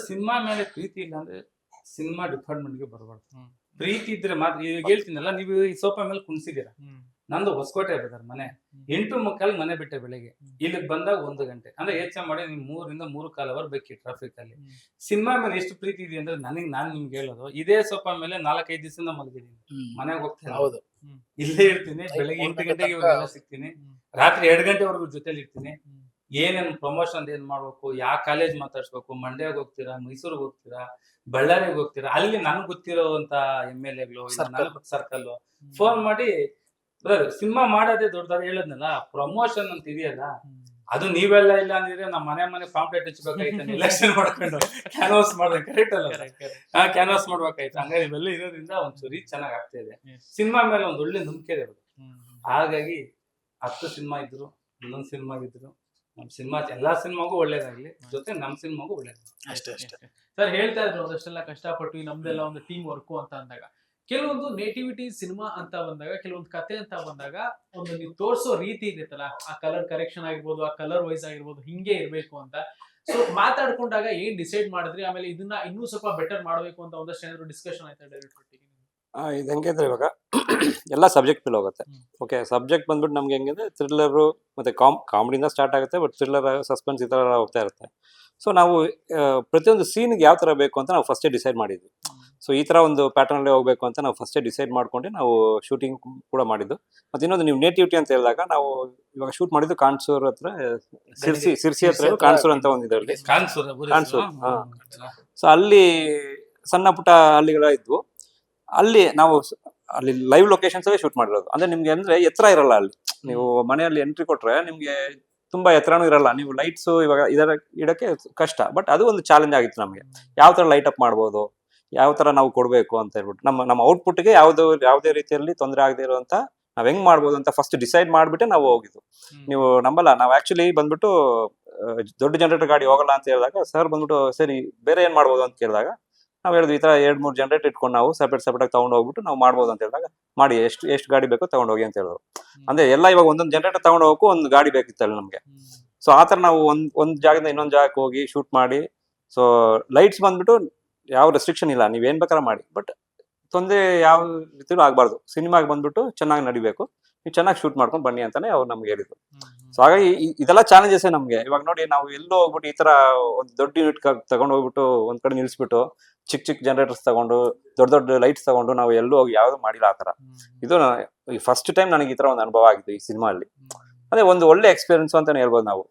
ಸಿನಿಮಾ ಮೇಲೆ ಪ್ರೀತಿ ಇಲ್ಲ ಅಂದ್ರೆ ಸಿನಿಮಾ ಡಿಪಾರ್ಟ್ಮೆಂಟ್ಗೆ ಬರಬಾರ್ದು. ಪ್ರೀತಿ ಇದ್ರೆ ಮಾತ್ರ. ಈಗ ಹೇಳ್ತೀನಲ್ಲ, ನೀವು ಈ ಸೋಫಾ ಮೇಲೆ ಕುಣಿಸಿದೀರಾ. ನಂದು ಹೊಸಕೋಟೆ ಬದಾರ ಮನೆ. 8:45 ಮನೆ ಬಿಟ್ಟೆ ಬೆಳಿಗ್ಗೆ. ಇಲ್ಲಿಗೆ ಬಂದಾಗ 1 ಗಂಟೆ ಅಂದ್ರೆ ಹೆಚ್ಚ ಮಾಡಿ ನಿಮ್ 3 ರಿಂದ 3.25 ಅವರ್ ಬೇಕು ಟ್ರಾಫಿಕ್ ಅಲ್ಲಿ. ಸಿನಿಮಾ ಮೇಲೆ ಎಷ್ಟು ಪ್ರೀತಿ ಇದೆ ಅಂದ್ರೆ ನಾನು ನಿಮ್ಗೆ ಹೇಳೋದು, ಇದೇ ಸೋಫಾ ಮೇಲೆ 4-5 ದಿವಸದಿಂದ ಮಲಗಿದೀನಿ. ಮನೆಗೆ ಹೋಗ್ತೀನಿ, ಹೌದು, ಇಲ್ಲೇ ಇರ್ತೀನಿ. ಬೆಳಿಗ್ಗೆ 8 ಗಂಟೆಗೆ ಇವಾಗೆಲ್ಲ ಸಿಗ್ತೀನಿ, ರಾತ್ರಿ 2 ಗಂಟೆವರೆಗೂ ಜೊತೆಲಿ ಇರ್ತೀನಿ. ಏನೇನು ಪ್ರಮೋಷನ್ ಏನ್ ಮಾಡ್ಬೇಕು, ಯಾವ ಕಾಲೇಜ್ ಮಾತಾಡ್ಸ್ಬೇಕು, ಮಂಡ್ಯಗೆ ಹೋಗ್ತೀರಾ, ಮೈಸೂರಿಗೆ ಹೋಗ್ತೀರಾ, ಬಳ್ಳಾರಿಗೆ ಹೋಗ್ತೀರಾ, ಅಲ್ಲಿ ನನ್ಗೆ ಗೊತ್ತಿರೋಂತ MLAಗಳು, ಸರ್ಕಲ್ ಫೋನ್ ಮಾಡಿ ಸಿನಿಮಾ ಮಾಡೋದೇ ದೊಡ್ಡದಾರ. ಹೇಳದ್ನಲ್ಲ, ಪ್ರಮೋಷನ್ ಅಂತ ಇದೆಯಲ್ಲ, ಅದು ನೀವೆಲ್ಲ ಇಲ್ಲ ಅಂದ್ರೆ ನಮ್ಮ ಮನೆ ಪಾಂಪ್ಲೆಟ್ ಹಚ್ಬೇಕಾಯ್ತು, ಎಲೆಕ್ಷನ್ ಮಾಡ್ಕೊಂಡು ಕ್ಯಾನ್ವಾಸ್ ಮಾಡ್ಬೇಕು. ಕರೆಕ್ಟ್ ಅಲ್ಲ? ಕ್ಯಾನ್ವಾಸ್ ಮಾಡ್ಬೇಕಾಯ್ತು. ಹಂಗಾಗಿ ಇವೆಲ್ಲ ಇರೋದ್ರಿಂದ ಒಂಚೂರು ರೀಚ್ ಚೆನ್ನಾಗ್ ಆಗ್ತಾ ಇದೆ. ಸಿನಿಮಾ ಮೇಲೆ ಒಂದ್ ಒಳ್ಳೆ ನಂಬಿಕೆ ಇದೆ. ಹಾಗಾಗಿ 10 ಸಿನಿಮಾ ಇದ್ರು, 11 ಸಿನಿಮಾ ಇದ್ರು, ನಮ್ ಸಿನಿಮಾ ಎಲ್ಲಾ ಸಿನಿಮಾಗೂ ಒಳ್ಳೇದಾಗ್ಲಿ, ಜೊತೆ ನಮ್ ಸಿನಿಮಾಗೂ ಒಳ್ಳೇದಾಗ್ಲಿ. ಅಷ್ಟೇ. ಸರ್ ಹೇಳ್ತಾ ಇದ್ರು ಒಂದಷ್ಟೆಲ್ಲ ಕಷ್ಟಪಟ್ಟು ನಮ್ದೆಲ್ಲ ಒಂದು ಟೀಮ್ ವರ್ಕ್ ಅಂತ ಅಂದಾಗ, ಕೆಲವೊಂದು ನೇಟಿವಿಟಿ ಸಿನಿಮಾ ಅಂತ ಬಂದಾಗ, ಕೆಲವೊಂದು ಕತೆ ಅಂತ ಬಂದಾಗ, ಒಂದು ನೀವು ತೋರಿಸೋ ರೀತಿ ಇರುತ್ತಲ್ಲ, ಆ ಕಲರ್ ಕರೆಕ್ಷನ್ ಆಗಿರ್ಬೋದು, ಆ ಕಲರ್ ವೈಸ್ ಆಗಿರ್ಬೋದು, ಹಿಂಗೆ ಇರ್ಬೇಕು ಅಂತ. ಸೊ ಮಾತಾಡ್ಕೊಂಡಾಗ ಏನ್ ಡಿಸೈಡ್ ಮಾಡಿದ್ರಿ? ಆಮೇಲೆ ಇದನ್ನ ಇನ್ನೂ ಸ್ವಲ್ಪ ಬೆಟರ್ ಮಾಡ್ಬೇಕು ಅಂತ ಒಂದಷ್ಟು ಏನಾದ್ರು ಡಿಸ್ಕಷನ್ ಆಯ್ತಾ ಡೈರೆಕ್ಟರ್? ಇದು ಹೆಂಗೆ ಅಂದ್ರೆ, ಇವಾಗ ಎಲ್ಲ ಸಬ್ಜೆಕ್ಟ್ ಮೇಲೆ ಹೋಗುತ್ತೆ. ಓಕೆ, ಸಬ್ಜೆಕ್ಟ್ ಬಂದ್ಬಿಟ್ಟು ನಮ್ಗೆ ಹೆಂಗಂದ್ರೆ ಥ್ರಿಲ್ಲರು ಮತ್ತೆ ಕಾಮಿಡಿಯಿಂದ ಸ್ಟಾರ್ಟ್ ಆಗುತ್ತೆ, ಬಟ್ ಥ್ರಿಲ್ಲರ್, ಸಸ್ಪೆನ್ಸ್ ಈ ಥರ ಹೋಗ್ತಾ ಇರುತ್ತೆ. ಸೊ ನಾವು ಪ್ರತಿಯೊಂದು ಸೀನ್ಗೆ ಯಾವ ಥರ ಬೇಕು ಅಂತ ನಾವು ಫಸ್ಟೇ ಡಿಸೈಡ್ ಮಾಡಿದ್ವಿ. ಸೊ ಈ ಥರ ಒಂದು ಪ್ಯಾಟರ್ನಲ್ಲೇ ಹೋಗಬೇಕು ಅಂತ ನಾವು ಫಸ್ಟೇ ಡಿಸೈಡ್ ಮಾಡ್ಕೊಂಡು ನಾವು ಶೂಟಿಂಗ್ ಕೂಡ ಮಾಡಿದ್ದು. ಮತ್ತು ಇನ್ನೊಂದು, ನೀವು ನೇಟಿವಿಟಿ ಅಂತ ಹೇಳಿದಾಗ, ನಾವು ಇವಾಗ ಶೂಟ್ ಮಾಡಿದ್ದು ಕಾನ್ಸೂರ್ ಹತ್ರ, ಸಿರ್ಸಿ ಹತ್ರ ಕಾನ್ಸೂರ್ ಅಂತ ಒಂದು ಇದರಲ್ಲಿ. ಕಾನ್ಸೂರ್. ಸೊ ಅಲ್ಲಿ ಸಣ್ಣ ಪುಟ್ಟ ಹಳ್ಳಿಗಳ ಇದ್ವು. ಅಲ್ಲಿ ನಾವು ಅಲ್ಲಿ ಲೈವ್ ಲೊಕೇಶನ್ಸ್ ಶೂಟ್ ಮಾಡಿರೋದು. ಅಂದ್ರೆ ನಿಮ್ಗೆ ಅಂದ್ರೆ ಎತ್ತರ ಇರಲ್ಲ ಅಲ್ಲಿ. ನೀವು ಮನೆಯಲ್ಲಿ ಎಂಟ್ರಿ ಕೊಟ್ರೆ ನಿಮ್ಗೆ ತುಂಬಾ ಎತ್ತರನೂ ಇರಲ್ಲ. ನೀವು ಲೈಟ್ಸ್ ಇವಾಗ ಇದರ ಇಡಕ್ಕೆ ಕಷ್ಟ. ಬಟ್ ಅದು ಒಂದು ಚಾಲೆಂಜ್ ಆಗಿತ್ತು ನಮ್ಗೆ. ಯಾವ ತರ ಲೈಟ್ ಅಪ್ ಮಾಡ್ಬೋದು, ಯಾವ ತರ ನಾವು ಕೊಡ್ಬೇಕು ಅಂತ ಹೇಳ್ಬಿಟ್ಟು, ನಮ್ಮ ಔಟ್ಪುಟ್ಗೆ ಯಾವುದೇ ರೀತಿಯಲ್ಲಿ ತೊಂದರೆ ಆಗದೆ ಇರುವಂತ ನಾವ್ ಹೆಂಗ್ ಮಾಡ್ಬೋದು ಅಂತ ಫಸ್ಟ್ ಡಿಸೈಡ್ ಮಾಡ್ಬಿಟ್ಟೆ ನಾವು ಹೋಗಿದ್ದು. ನೀವು ನಂಬಲ್ಲ, ನಾವು ಆಕ್ಚುಲಿ ಬಂದ್ಬಿಟ್ಟು ದೊಡ್ಡ ಜನರೇಟರ್ ಗಾಡಿ ಹೋಗಲ್ಲ ಅಂತ ಹೇಳಿದಾಗ ಸರ್ ಬಂದ್ಬಿಟ್ಟು ಸರಿ ಬೇರೆ ಏನ್ ಮಾಡ್ಬೋದು ಅಂತ ಕೇಳಿದಾಗ ನಾವ್ ಹೇಳಿದ್ವಿ, ಈ ತರ 2-3 ಜನರೇಟರ್ ಇಟ್ಕೊಂಡು ನಾವು ಸೆಪರೇಟ್ ಆಗಿ ತಗೊಂಡು ಹೋಗ್ಬಿಟ್ಟು ನಾವು ಮಾಡ್ಬೋದು ಅಂತ ಹೇಳಿದಾಗ, ಮಾಡಿ ಎಷ್ಟು ಗಾಡಿ ಬೇಕೋ ತಗೊಂಡು ಹೋಗಿ ಅಂತ ಹೇಳಿದ್ರು. ಅಂದ್ರೆ ಎಲ್ಲ ಇವಾಗ ಒಂದೊಂದು ಜನರೇಟರ್ ತಗೊಂಡು ಹೋಗಕ್ಕೂ ಒಂದು ಗಾಡಿ ಬೇಕಿತ್ತಲ್ಲ ನಮ್ಗೆ. ಸೊ ಆತರ ನಾವು ಒಂದ್ ಜಾಗದಿಂದ ಇನ್ನೊಂದ್ ಜಾಗಕ್ಕೆ ಹೋಗಿ ಶೂಟ್ ಮಾಡಿ. ಸೊ ಲೈಟ್ಸ್ ಬಂದ್ಬಿಟ್ಟು ಯಾವ ರೆಸ್ಟ್ರಿಕ್ಷನ್ ಇಲ್ಲ, ನೀವೇನ್ ಬೇಕಾದ್ರೆ ಮಾಡಿ, ಬಟ್ ತೊಂದರೆ ಯಾವ ರೀತಿಲೂ ಆಗ್ಬಾರ್ದು. ಸಿನಿಮಾಗೆ ಬಂದ್ಬಿಟ್ಟು ಚೆನ್ನಾಗಿ ನಡಿಬೇಕು. ನೀವು ಚೆನ್ನಾಗಿ ಶೂಟ್ ಮಾಡ್ಕೊಂಡು ಬನ್ನಿ ಅಂತಾನೆ ಅವ್ರು ನಮ್ಗೆ ಹೇಳಿದ್ರು. ಸೊ ಹಾಗಾಗಿ ಇದೆಲ್ಲ ಚಾಲೆಂಜಸ್ ನಮ್ಗೆ. ಇವಾಗ ನೋಡಿ, ನಾವು ಎಲ್ಲೋ ಹೋಗ್ಬಿಟ್ಟು ಈ ತರ ಒಂದು ದೊಡ್ಡ ಯೂನಿಟ್ ತಗೊಂಡು ಹೋಗ್ಬಿಟ್ಟು ಒಂದ್ ಕಡೆ ನಿಲ್ಸ್ಬಿಟ್ಟು ಚಿಕ್ಕ ಚಿಕ್ಕ ಜನರೇಟರ್ಸ್ ತಗೊಂಡು ದೊಡ್ಡ ದೊಡ್ಡ ಲೈಟ್ಸ್ ತಗೊಂಡು ನಾವು ಎಲ್ಲೂ ಹೋಗಿ ಯಾವ್ದು ಮಾಡಿಲ್ಲ ಆ ತರ. ಇದು ಫಸ್ಟ್ ಟೈಮ್ ನನಗೆ ಈ ತರ ಒಂದು ಅನುಭವ ಆಗಿತ್ತು ಈ ಸಿನಿಮಾ ಅಲ್ಲಿ. ಅದೇ ಒಂದು ಒಳ್ಳೆ ಎಕ್ಸ್ಪೀರಿಯನ್ಸ್ ಅಂತಾನೆ ಹೇಳ್ಬೋದು ನಾವು.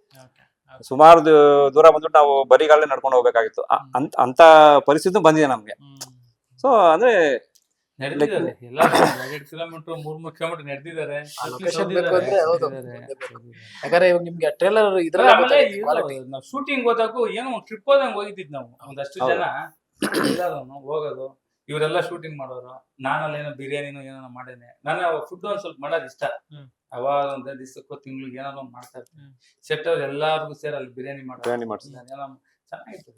ಸುಮಾರು ದೂರ ಬಂದ್ಬಿಟ್ಟು ನಾವು ಬರಿಗಾಲೇ ನಡ್ಕೊಂಡು ಹೋಗ್ಬೇಕಾಗಿತ್ತು, ಅಂತ ಪರಿಸ್ಥಿತಿ ಬಂದಿದೆ ನಮ್ಗೆ. ಸೊ ಅಂದ್ರೆ ನಡೆದಿದ್ದಾರೆ ಎಲ್ಲ 2 ಕಿಲೋಮೀಟರ್ 3 ಕಿಲೋಮೀಟರ್ ನಡೆದಿದ್ದಾರೆ. ಲೊಕೇಶನ್ ಬೇಕು ಅಂದ್ರೆ ಹೌದು ಯಾಕಂದ್ರೆ ಇವಾಗ ನಿಮ್ಗೆ ಟ್ರೇಲರ್ ಇದ್ರಲ್ಲಿ ಆಮೇಲೆ ನಾವು ಶೂಟಿಂಗ್ ಹೋದಾಗೂ ಏನೋ ಒಂದು ಟ್ರಿಪ್ ಹೋದಂಗ್ ಹೋಗಿದ್ದಿದ್ ನಾವು ಒಂದಷ್ಟು ಜನ ಎಲ್ಲಾನು ಹೋಗೋದು. ಇವರೆಲ್ಲ ಶೂಟಿಂಗ್ ಮಾಡೋರು, ನಾನಲ್ಲೇನೋ ಬಿರಿಯಾನಿನೋ ಏನೋ ಮಾಡೇನೆ. ನಾನು ಫುಡ್ ಒಂದ್ ಸ್ವಲ್ಪ ಮಾಡೋದು ಇಷ್ಟ. ಅವಾಗ ಒಂದ್ ದಿವಸಕ್ಕೂ ತಿಂಗ್ಳಿಗೆ ಏನಾದ್ರು ಒಂದ್ ಮಾಡ್ತಾ ಇರ್ತೀನಿ. ಸೆಟ್ ಅವ್ರು ಎಲ್ಲಾರ್ಗು ಸೇರಿ ಅಲ್ಲಿ ಬಿರಿಯಾನಿ ಮಾಡ್ತಾರೆ. ಚೆನ್ನಾಗಿತ್ತು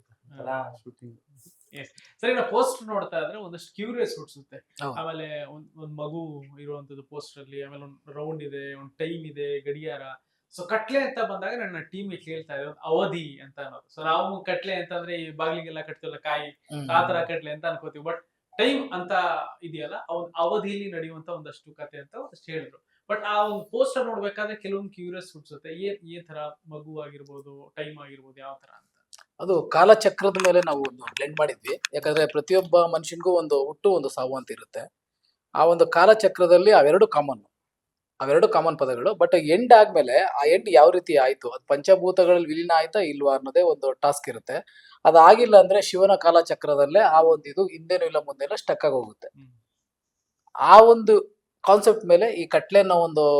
ಶೂಟಿಂಗ್. ಸರಿ, ನಾವು ಪೋಸ್ಟ್ ನೋಡ್ತಾ ಇದ್ರೆ ಒಂದಷ್ಟು ಕ್ಯೂರಿಯಸ್ ಹುಡ್ಸುತ್ತೆ. ಆಮೇಲೆ ಒಂದ್ ಮಗು ಇರುವಂತದ್ದು ಪೋಸ್ಟರ್ ಅಲ್ಲಿ, ಆಮೇಲೆ ಒಂದ್ ರೌಂಡ್ ಇದೆ, ಒಂದ್ ಟೈಮ್ ಇದೆ, ಗಡಿಯಾರ. ಸೊ ಕಟ್ಲೆ ಅಂತ ಬಂದಾಗ ನನ್ನ ಟೀಮ್ ಕೇಳ್ತಾ ಇದೆ ಅವಧಿ ಅಂತ ಅನ್ನೋದು. ಸೊ ನಾವು ಕಟ್ಲೆ ಅಂತಂದ್ರೆ ಈ ಬಾಗಿಲಿಗೆಲ್ಲ ಕಟ್ತಿಲ್ಲ ಕಾಯಿ, ಆ ತರ ಕಟ್ಲೆ ಅಂತ ಅನ್ಕೋತೀವಿ. ಬಟ್ ಟೈಮ್ ಅಂತ ಇದೆಯಲ್ಲ, ಅವಧಿಯಲ್ಲಿ ನಡೆಯುವಂತ ಒಂದಷ್ಟು ಕತೆ ಅಂತ ಒಂದಷ್ಟು ಹೇಳಿದ್ರು. ಬಟ್ ಆ ಒಂದು ಪೋಸ್ಟರ್ ನೋಡ್ಬೇಕಾದ್ರೆ ಕೆಲವೊಂದು ಕ್ಯೂರಿಯಸ್ ಹುಡ್ಸುತ್ತೆ. ಏನ್ ತರ ಮಗು ಆಗಿರ್ಬೋದು, ಟೈಮ್ ಆಗಿರ್ಬೋದು, ಯಾವ ತರ ಅಂತ. ಅದು ಕಾಲಚಕ್ರದ ಮೇಲೆ ನಾವು ಒಂದು ಬ್ಲೆಂಡ್ ಮಾಡಿದ್ವಿ. ಯಾಕಂದ್ರೆ ಪ್ರತಿಯೊಬ್ಬ ಮನುಷ್ಯನಿಗೂ ಒಂದು ಹುಟ್ಟು ಒಂದು ಸಾವು ಅಂತ ಇರುತ್ತೆ. ಆ ಒಂದು ಕಾಲಚಕ್ರದಲ್ಲಿ ಅವೆರಡು ಕಾಮನ್ ಪದಗಳು. ಬಟ್ ಎಂಡ್ ಆದ್ಮೇಲೆ ಆ ಎಂಡ್ ಯಾವ ರೀತಿ ಆಯ್ತು, ಅದು ಪಂಚಭೂತಗಳಲ್ಲಿ ವಿಲೀನ ಆಯ್ತಾ ಇಲ್ವಾ ಅನ್ನೋದೇ ಒಂದು ಟಾಸ್ಕ್ ಇರುತ್ತೆ. ಅದಾಗಿಲ್ಲ ಅಂದ್ರೆ ಶಿವನ ಕಾಲಚಕ್ರದಲ್ಲೇ ಆ ಒಂದು ಇದು ಹಿಂದೆನೂ ಇಲ್ಲ ಮುಂದೆಲ್ಲ ಸ್ಟಕ್ ಆಗಿ ಹೋಗುತ್ತೆ. ಆ ಒಂದು ಕಾನ್ಸೆಪ್ಟ್ ಮೇಲೆ ಈ ಕಟ್ಲೆನ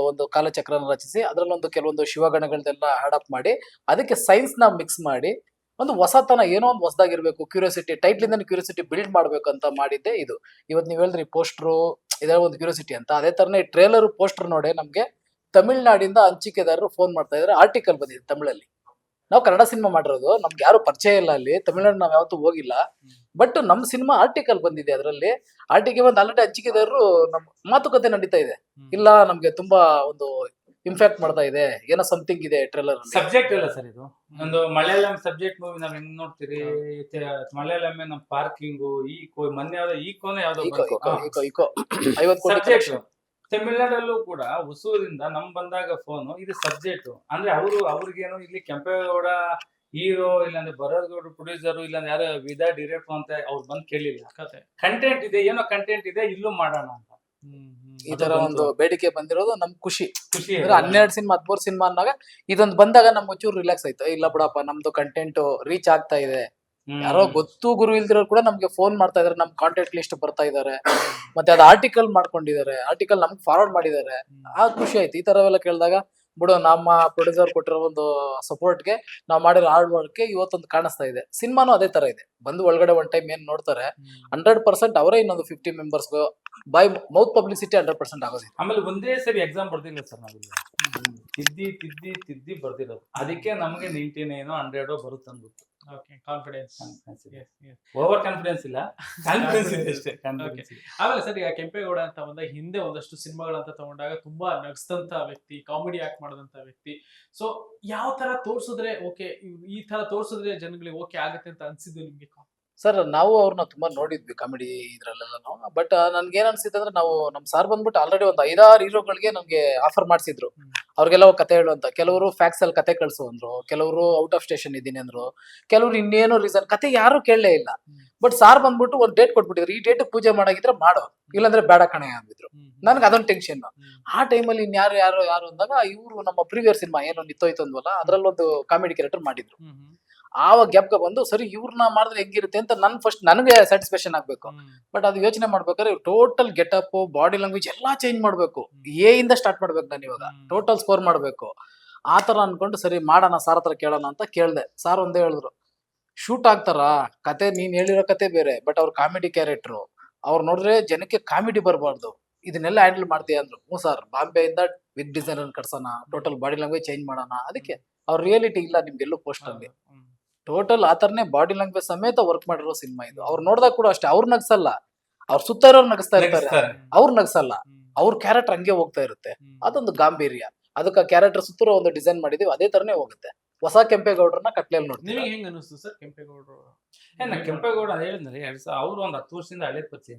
ಒಂದು ಕಾಲಚಕ್ರನ ರಚಿಸಿ ಅದರಲ್ಲೊಂದು ಕೆಲವೊಂದು ಶಿವಗಣಗಳನ್ನೆಲ್ಲ ಅಡಾಪ್ಟ್ ಮಾಡಿ ಅದಕ್ಕೆ ಸೈನ್ಸ್ ನ ಮಿಕ್ಸ್ ಮಾಡಿ ಒಂದು ಹೊಸತನ, ಏನೋ ಒಂದು ಹೊಸದಾಗಿರ್ಬೇಕು, ಕ್ಯೂರಿಯಾಸಿಟಿ, ಟೈಟ್ಲ್ ಇಂದ ಕ್ಯೂರಿಯಾಸಿಟಿ ಬಿಲ್ಡ್ ಮಾಡ್ಬೇಕು ಅಂತ ಮಾಡಿದ್ದೆ ಇದು. ಇವತ್ತು ನೀವ್ ಹೇಳಿದ್ರಿ ಪೋಸ್ಟ್ರು ಇದರ ಒಂದು ಕ್ಯೂರಿಯಾಸಿಟಿ ಅಂತ, ಅದೇ ತರನೇ ಟ್ರೇಲರ್ ಪೋಸ್ಟರ್ ನೋಡಿ ನಮ್ಗೆ ತಮಿಳ್ನಾಡಿಂದ ಹಂಚಿಕೆದಾರರು ಫೋನ್ ಮಾಡ್ತಾ ಇದ್ರೆ ಆರ್ಟಿಕಲ್ ಬಂದಿದೆ ತಮಿಳಲ್ಲಿ. ನಾವು ಕನ್ನಡ ಸಿನಿಮಾ ಮಾಡಿರೋದು, ನಮ್ಗೆ ಯಾರು ಪರಿಚಯ ಇಲ್ಲ ಅಲ್ಲಿ, ತಮಿಳ್ನಾಡು ನಾವ್ ಯಾವತ್ತೂ ಹೋಗಿಲ್ಲ. ಬಟ್ ನಮ್ ಸಿನಿಮಾ ಆರ್ಟಿಕಲ್ ಬಂದಿದೆ, ಅದರಲ್ಲಿ ಆರ್ಟಿಕಲ್ ಬಂದು ಆಲ್ರೆಡಿ ಹಂಚಿಕೆದಾರರು ನಮ್ ಮಾತುಕತೆ ನಡೀತಾ ಇದೆ. ಇಲ್ಲ ನಮ್ಗೆ ತುಂಬಾ ಒಂದು ಇಂಪ್ಯಾಕ್ಟ್ ಮಾಡ್ತಾ ಇದೆ, ಏನೋ ಸಮಥಿಂಗ್ ಇದೆ ಟ್ರೇಲರ್. ಸಬ್ಜೆಕ್ಟ್ ಇಲ್ಲ ಸರ್ ಇದು. ಒಂದು ಮಲಯಾಳಂ ಸಬ್ಜೆಕ್ಟ್ ಮೂವಿ ನಾವ್ ಹೆಂಗ್ ನೋಡ್ತೀರಿ, ಮಲಯಾಳಂ ನಮ್ ಪಾರ್ಕಿಂಗು, ಮೊನ್ನೆ ಯಾವ್ದೋ ಈಕೋನ ಯಾವ್ದೋ ಇಕೋ 50 ಕೋಟಿ. ತಮಿಳ್ನಾಡಲ್ಲೂ ಕೂಡ ಹೊಸೂರಿಂದ ನಮ್ ಬಂದಾಗ ಫೋನ್ ಇದು ಸಬ್ಜೆಕ್ಟ್ ಅಂದ್ರೆ ಅವ್ರಿಗೇನು ಇಲ್ಲಿ ಕೆಂಪೇಗೌಡ ಹೀರೋ, ಇಲ್ಲಾಂದ್ರೆ ಭರತ್ಗೌಡ ಪ್ರೊಡ್ಯೂಸರ್, ಇಲ್ಲಾಂದ್ರೆ ಯಾರೋ ವಿಧಾ ಡೈರೆಕ್ಟರ್ ಅಂತ ಅವ್ರು ಬಂದ್ ಕೇಳಿಲ್ಲ. ಕಂಟೆಂಟ್ ಇದೆ, ಏನೋ ಕಂಟೆಂಟ್ ಇದೆ, ಇಲ್ಲೂ ಮಾಡೋಣ ಅಂತ ಈ ತರ ಒಂದು ಬೇಡಿಕೆ ಬಂದಿರೋದು ನಮ್ ಖುಷಿ. 12 ಸಿನಿಮಾ 13 ಸಿನಿಮಾ ಅಂದಾಗ ಇದೊಂದು ಬಂದಾಗ ನಮ್ ಒಂಚೂರು ರಿಲ್ಯಾಕ್ಸ್ ಆಯ್ತು. ಇಲ್ಲ ಬಿಡಪ್ಪ, ನಮ್ದು ಕಂಟೆಂಟ್ ರೀಚ್ ಆಗ್ತಾ ಇದೆ. ಯಾರೋ ಗೊತ್ತು ಗುರು ಇಲ್ದಿರೋ ಕೂಡ ನಮ್ಗೆ ಫೋನ್ ಮಾಡ್ತಾ ಇದಾರೆ, ನಮ್ ಕಾಂಟ್ಯಾಕ್ಟ್ ಲಿಸ್ಟ್ ಬರ್ತಾ ಇದಾರೆ, ಮತ್ತೆ ಅದು ಆರ್ಟಿಕಲ್ ಮಾಡ್ಕೊಂಡಿದ್ದಾರೆ, ಆರ್ಟಿಕಲ್ ನಮ್ಗೆ ಫಾರ್ವರ್ಡ್ ಮಾಡಿದ್ದಾರೆ. ಆ ಖುಷಿ ಆಯ್ತು. ಈ ತರವೆಲ್ಲ ಕೇಳಿದಾಗ ಬಿಡು, ನಮ್ಮ ಪ್ರೊಡ್ಯೂಸರ್ ಕೊಟ್ಟಿರೋ ಒಂದು ಸಪೋರ್ಟ್ಗೆ ನಾವು ಮಾಡಿರೋ ಹಾರ್ಡ್ ವರ್ಕ್ಗೆ ಇವತ್ತೊಂದು ಕಾಣಿಸ್ತಾ ಇದೆ. ಸಿನಿಮಾನು ಅದೇ ತರ ಇದೆ. ಬಂದು ಒಳಗಡೆ ಒನ್ ಟೈಮ್ ಏನ್ ನೋಡ್ತಾರೆ 100% ಅವರೇ ಇನ್ನೊಂದು 50 ಮೆಂಬರ್ಸ್ ಬೈ ಮೌತ್ ಪಬ್ಲಿಸಿಟಿ 100% ಆಗೋದಿಲ್ಲ. ಆಮೇಲೆ ಒಂದೇ ಸರಿ ಎಕ್ಸಾಮ್ ಬರ್ದಿಲ್ಲ ಸರ್ ನಾವಿಲ್ಲ, ತಿದ್ದಿ ಬರ್ದಿರೋದು. ಅದಕ್ಕೆ ನಮಗೆ 99 100 ಬರುತ್ತೆ ಅಂದ್ಬಿಟ್ಟು. ಕಾನ್ಫಿಡೆನ್ಸ್, ಓವರ್ ಕಾನ್ಫಿಡೆನ್ಸ್ ಇಲ್ಲ, ಕಾನ್ಫಿಡೆನ್ಸ್ ಇದೆ ಅಷ್ಟೇ. ಆಮೇಲೆ ಸರ್, ಈಗ ಕೆಂಪೇಗೌಡ ಅಂತ ಬಂದಾಗ ಹಿಂದೆ ಒಂದಷ್ಟು ಸಿನಿಮಾಗಳಂತ ತಗೊಂಡಾಗ ತುಂಬಾ ನಗಿಸಿದಂತ ವ್ಯಕ್ತಿ, ಕಾಮಿಡಿ ಆಕ್ಟ್ ಮಾಡಿದಂತ ವ್ಯಕ್ತಿ. ಸೊ ಯಾವ ತರ ತೋರ್ಸಿದ್ರೆ ಓಕೆ, ಈ ತರ ತೋರ್ಸಿದ್ರೆ ಜನಗಳಿಗೆ ಓಕೆ ಆಗುತ್ತೆ ಅಂತ ಅನ್ಸಿದ್ದು ನಿಮ್ಗೆ? ಸರ್, ನಾವು ಅವ್ರನ್ನ ತುಂಬಾ ನೋಡಿದ್ವಿ ಕಾಮಿಡಿ ಇದ್ರಲ್ಲೆಲ್ಲ. ಬಟ್ ನನ್ಗೆ ಏನ್ ಅನ್ಸಿತ್ತು ಅಂದ್ರೆ, ನಾವು ನಮ್ ಸಾರ್ ಬಂದ್ಬಿಟ್ಟು ಆಲ್ರೆಡಿ ಒಂದು 5-6 ಹೀರೋಗಳಿಗೆ ನಮ್ಗೆ ಆಫರ್ ಮಾಡ್ಸಿದ್ರು. ಅವ್ರಿಗೆಲ್ಲ ಕತೆ ಹೇಳುವಂತ, ಕೆಲವರು ಫ್ಯಾಕ್ಸ್ ಅಲ್ಲಿ ಕತೆ ಕಳ್ಸು ಅಂದ್ರು, ಕೆಲವರು ಔಟ್ ಆಫ್ ಸ್ಟೇಷನ್ ಇದೀನಿ ಅಂದ್ರು, ಕೆಲವರು ಇನ್ನೇನೋ ರೀಸನ್, ಕತೆ ಯಾರು ಕೇಳಲೇ ಇಲ್ಲ. ಬಟ್ ಸಾರ್ ಬಂದ್ಬಿಟ್ಟು ಒಂದು ಡೇಟ್ ಕೊಟ್ಬಿಟ್ಟಿದ್ರು, ಈ ಡೇಟ್ ಪೂಜೆ ಮಾಡಾಗಿದ್ರೆ ಮಾಡೋ, ಇಲ್ಲಾಂದ್ರೆ ಬೇಡ ಕಣೆ ಅಂದಿದ್ರು. ನನ್ಗೆ ಅದೊಂದು ಟೆನ್ಷನ್. ಆ ಟೈಮಲ್ಲಿ ಯಾರು ಅಂದಾಗ ಇವರು ನಮ್ಮ ಪ್ರೀವಿಯರ್ ಸಿನಿಮಾ ಏನೋ ನಿತ್ತೋಯ್ತು ಅಂದ್ವಲ್ಲ, ಅದ್ರಲ್ಲೊಂದು ಕಾಮಿಡಿ ಕ್ಯಾರೆಕ್ಟರ್ ಮಾಡಿದ್ರು. ಆವಾಗ ಗ್ಯಾಪ್ಗೆ ಬಂದು ಸರಿ ಇವ್ರನ್ನ ಮಾಡಿದ್ರೆ ಹೆಂಗಿರುತ್ತೆ ಅಂತ ನನಗೆ ಸ್ಯಾಟಿಸ್ಫ್ಯಾಕ್ಷನ್ ಆಗ್ಬೇಕು. ಬಟ್ ಅದು ಯೋಚನೆ ಮಾಡ್ಬೇಕಾದ್ರೆ ಟೋಟಲ್ ಗೆಟಪ್, ಬಾಡಿ ಲ್ಯಾಂಗ್ವೇಜ್ ಎಲ್ಲಾ ಚೇಂಜ್ ಮಾಡ್ಬೇಕು. ಇಂದ ಸ್ಟಾರ್ಟ್ ಮಾಡ್ಬೇಕು ನಾನು ಇವಾಗ, ಟೋಟಲ್ ಸ್ಕೋರ್ ಮಾಡ್ಬೇಕು. ಆತರ ಅನ್ಕೊಂಡು ಸರಿ ಮಾಡೋಣ, ಸಾರ್ ಹತ್ರ ಕೇಳೋಣ ಅಂತ ಕೇಳ್ದೆ. ಸಾರ್ ಒಂದೇ ಹೇಳಿದ್ರು, ಶೂಟ್ ಆಗ್ತಾರ ಕತೆ, ನೀನ್ ಹೇಳಿರೋ ಕತೆ ಬೇರೆ, ಬಟ್ ಅವ್ರ ಕಾಮಿಡಿ ಕ್ಯಾರೆಕ್ಟರ್ ಅವ್ರು ನೋಡಿದ್ರೆ ಜನಕ್ಕೆ ಕಾಮಿಡಿ ಬರಬಾರ್ದು, ಇದನ್ನೆಲ್ಲ ಹ್ಯಾಂಡಲ್ ಮಾಡ್ತೀಯ ಅಂದ್ರು. ಹ್ಞೂ ಸರ್, ಬಾಂಬೆಯಿಂದ ವಿತ್ ಡಿಸೈನರ್ ಕಟ್ಸೋಣ, ಟೋಟಲ್ ಬಾಡಿ ಲ್ಯಾಂಗ್ವೇಜ್ ಚೇಂಜ್ ಮಾಡೋಣ. ಅದಕ್ಕೆ ಅವ್ರ ರಿಯಾಲಿಟಿ ಇಲ್ಲ ನಿಮ್ಗೆಲ್ಲೂ ಪೋಸ್ಟ್ ಅಲ್ಲಿ. ಟೋಟಲ್ ಆತರನೇ ಬಾಡಿ ಲ್ಯಾಂಗ್ವೇಜ್ ಸಮೇತ ವರ್ಕ್ ಮಾಡಿರೋ ಸಿನಿಮಾ ಇದು. ಅವ್ರು ನೋಡಿದಾಗ ಕೂಡ ಅಷ್ಟೇ, ಅವ್ರು ನಗ್ಸಲ್ಲ, ಅವ್ರ ಸುತ್ತ ಇರೋರು ನಗಿಸ್ತಾ ಇರ್ತಾರೆ, ಅವ್ರು ನಗ್ಸಲ್ಲ, ಅವ್ರ ಕ್ಯಾರೆಕ್ಟರ್ ಹಂಗೆ ಹೋಗ್ತಾ ಇರುತ್ತೆ. ಅದೊಂದು ಗಾಂಭೀರ್ಯ. ಅದಕ್ಕೆ ಕ್ಯಾರೆಕ್ಟರ್ ಸುತ್ತಿರೋ ಒಂದು ಡಿಸೈನ್ ಮಾಡಿದೀವಿ, ಅದೇ ತರನೇ ಹೋಗುತ್ತೆ. ಹೊಸ ಕೆಂಪೇಗೌಡರನ್ನ ಕಟ್ಲೆಯಲ್ಲಿ ನೋಡ್ತೀವಿ. ನಿಮಗೆ ಹೆಂಗ್ ಅನಿಸ್ತು ಸರ್ ಕೆಂಪೇಗೌಡರು? ನಾ ಕೆಂಪೇಗೌಡ ಹೇಳಿದ್ನಲ್ಲ ಅವ್ರು ಒಂದು 10 ವರ್ಷದಿಂದ ಹಳೆ ಪರಿಚಯ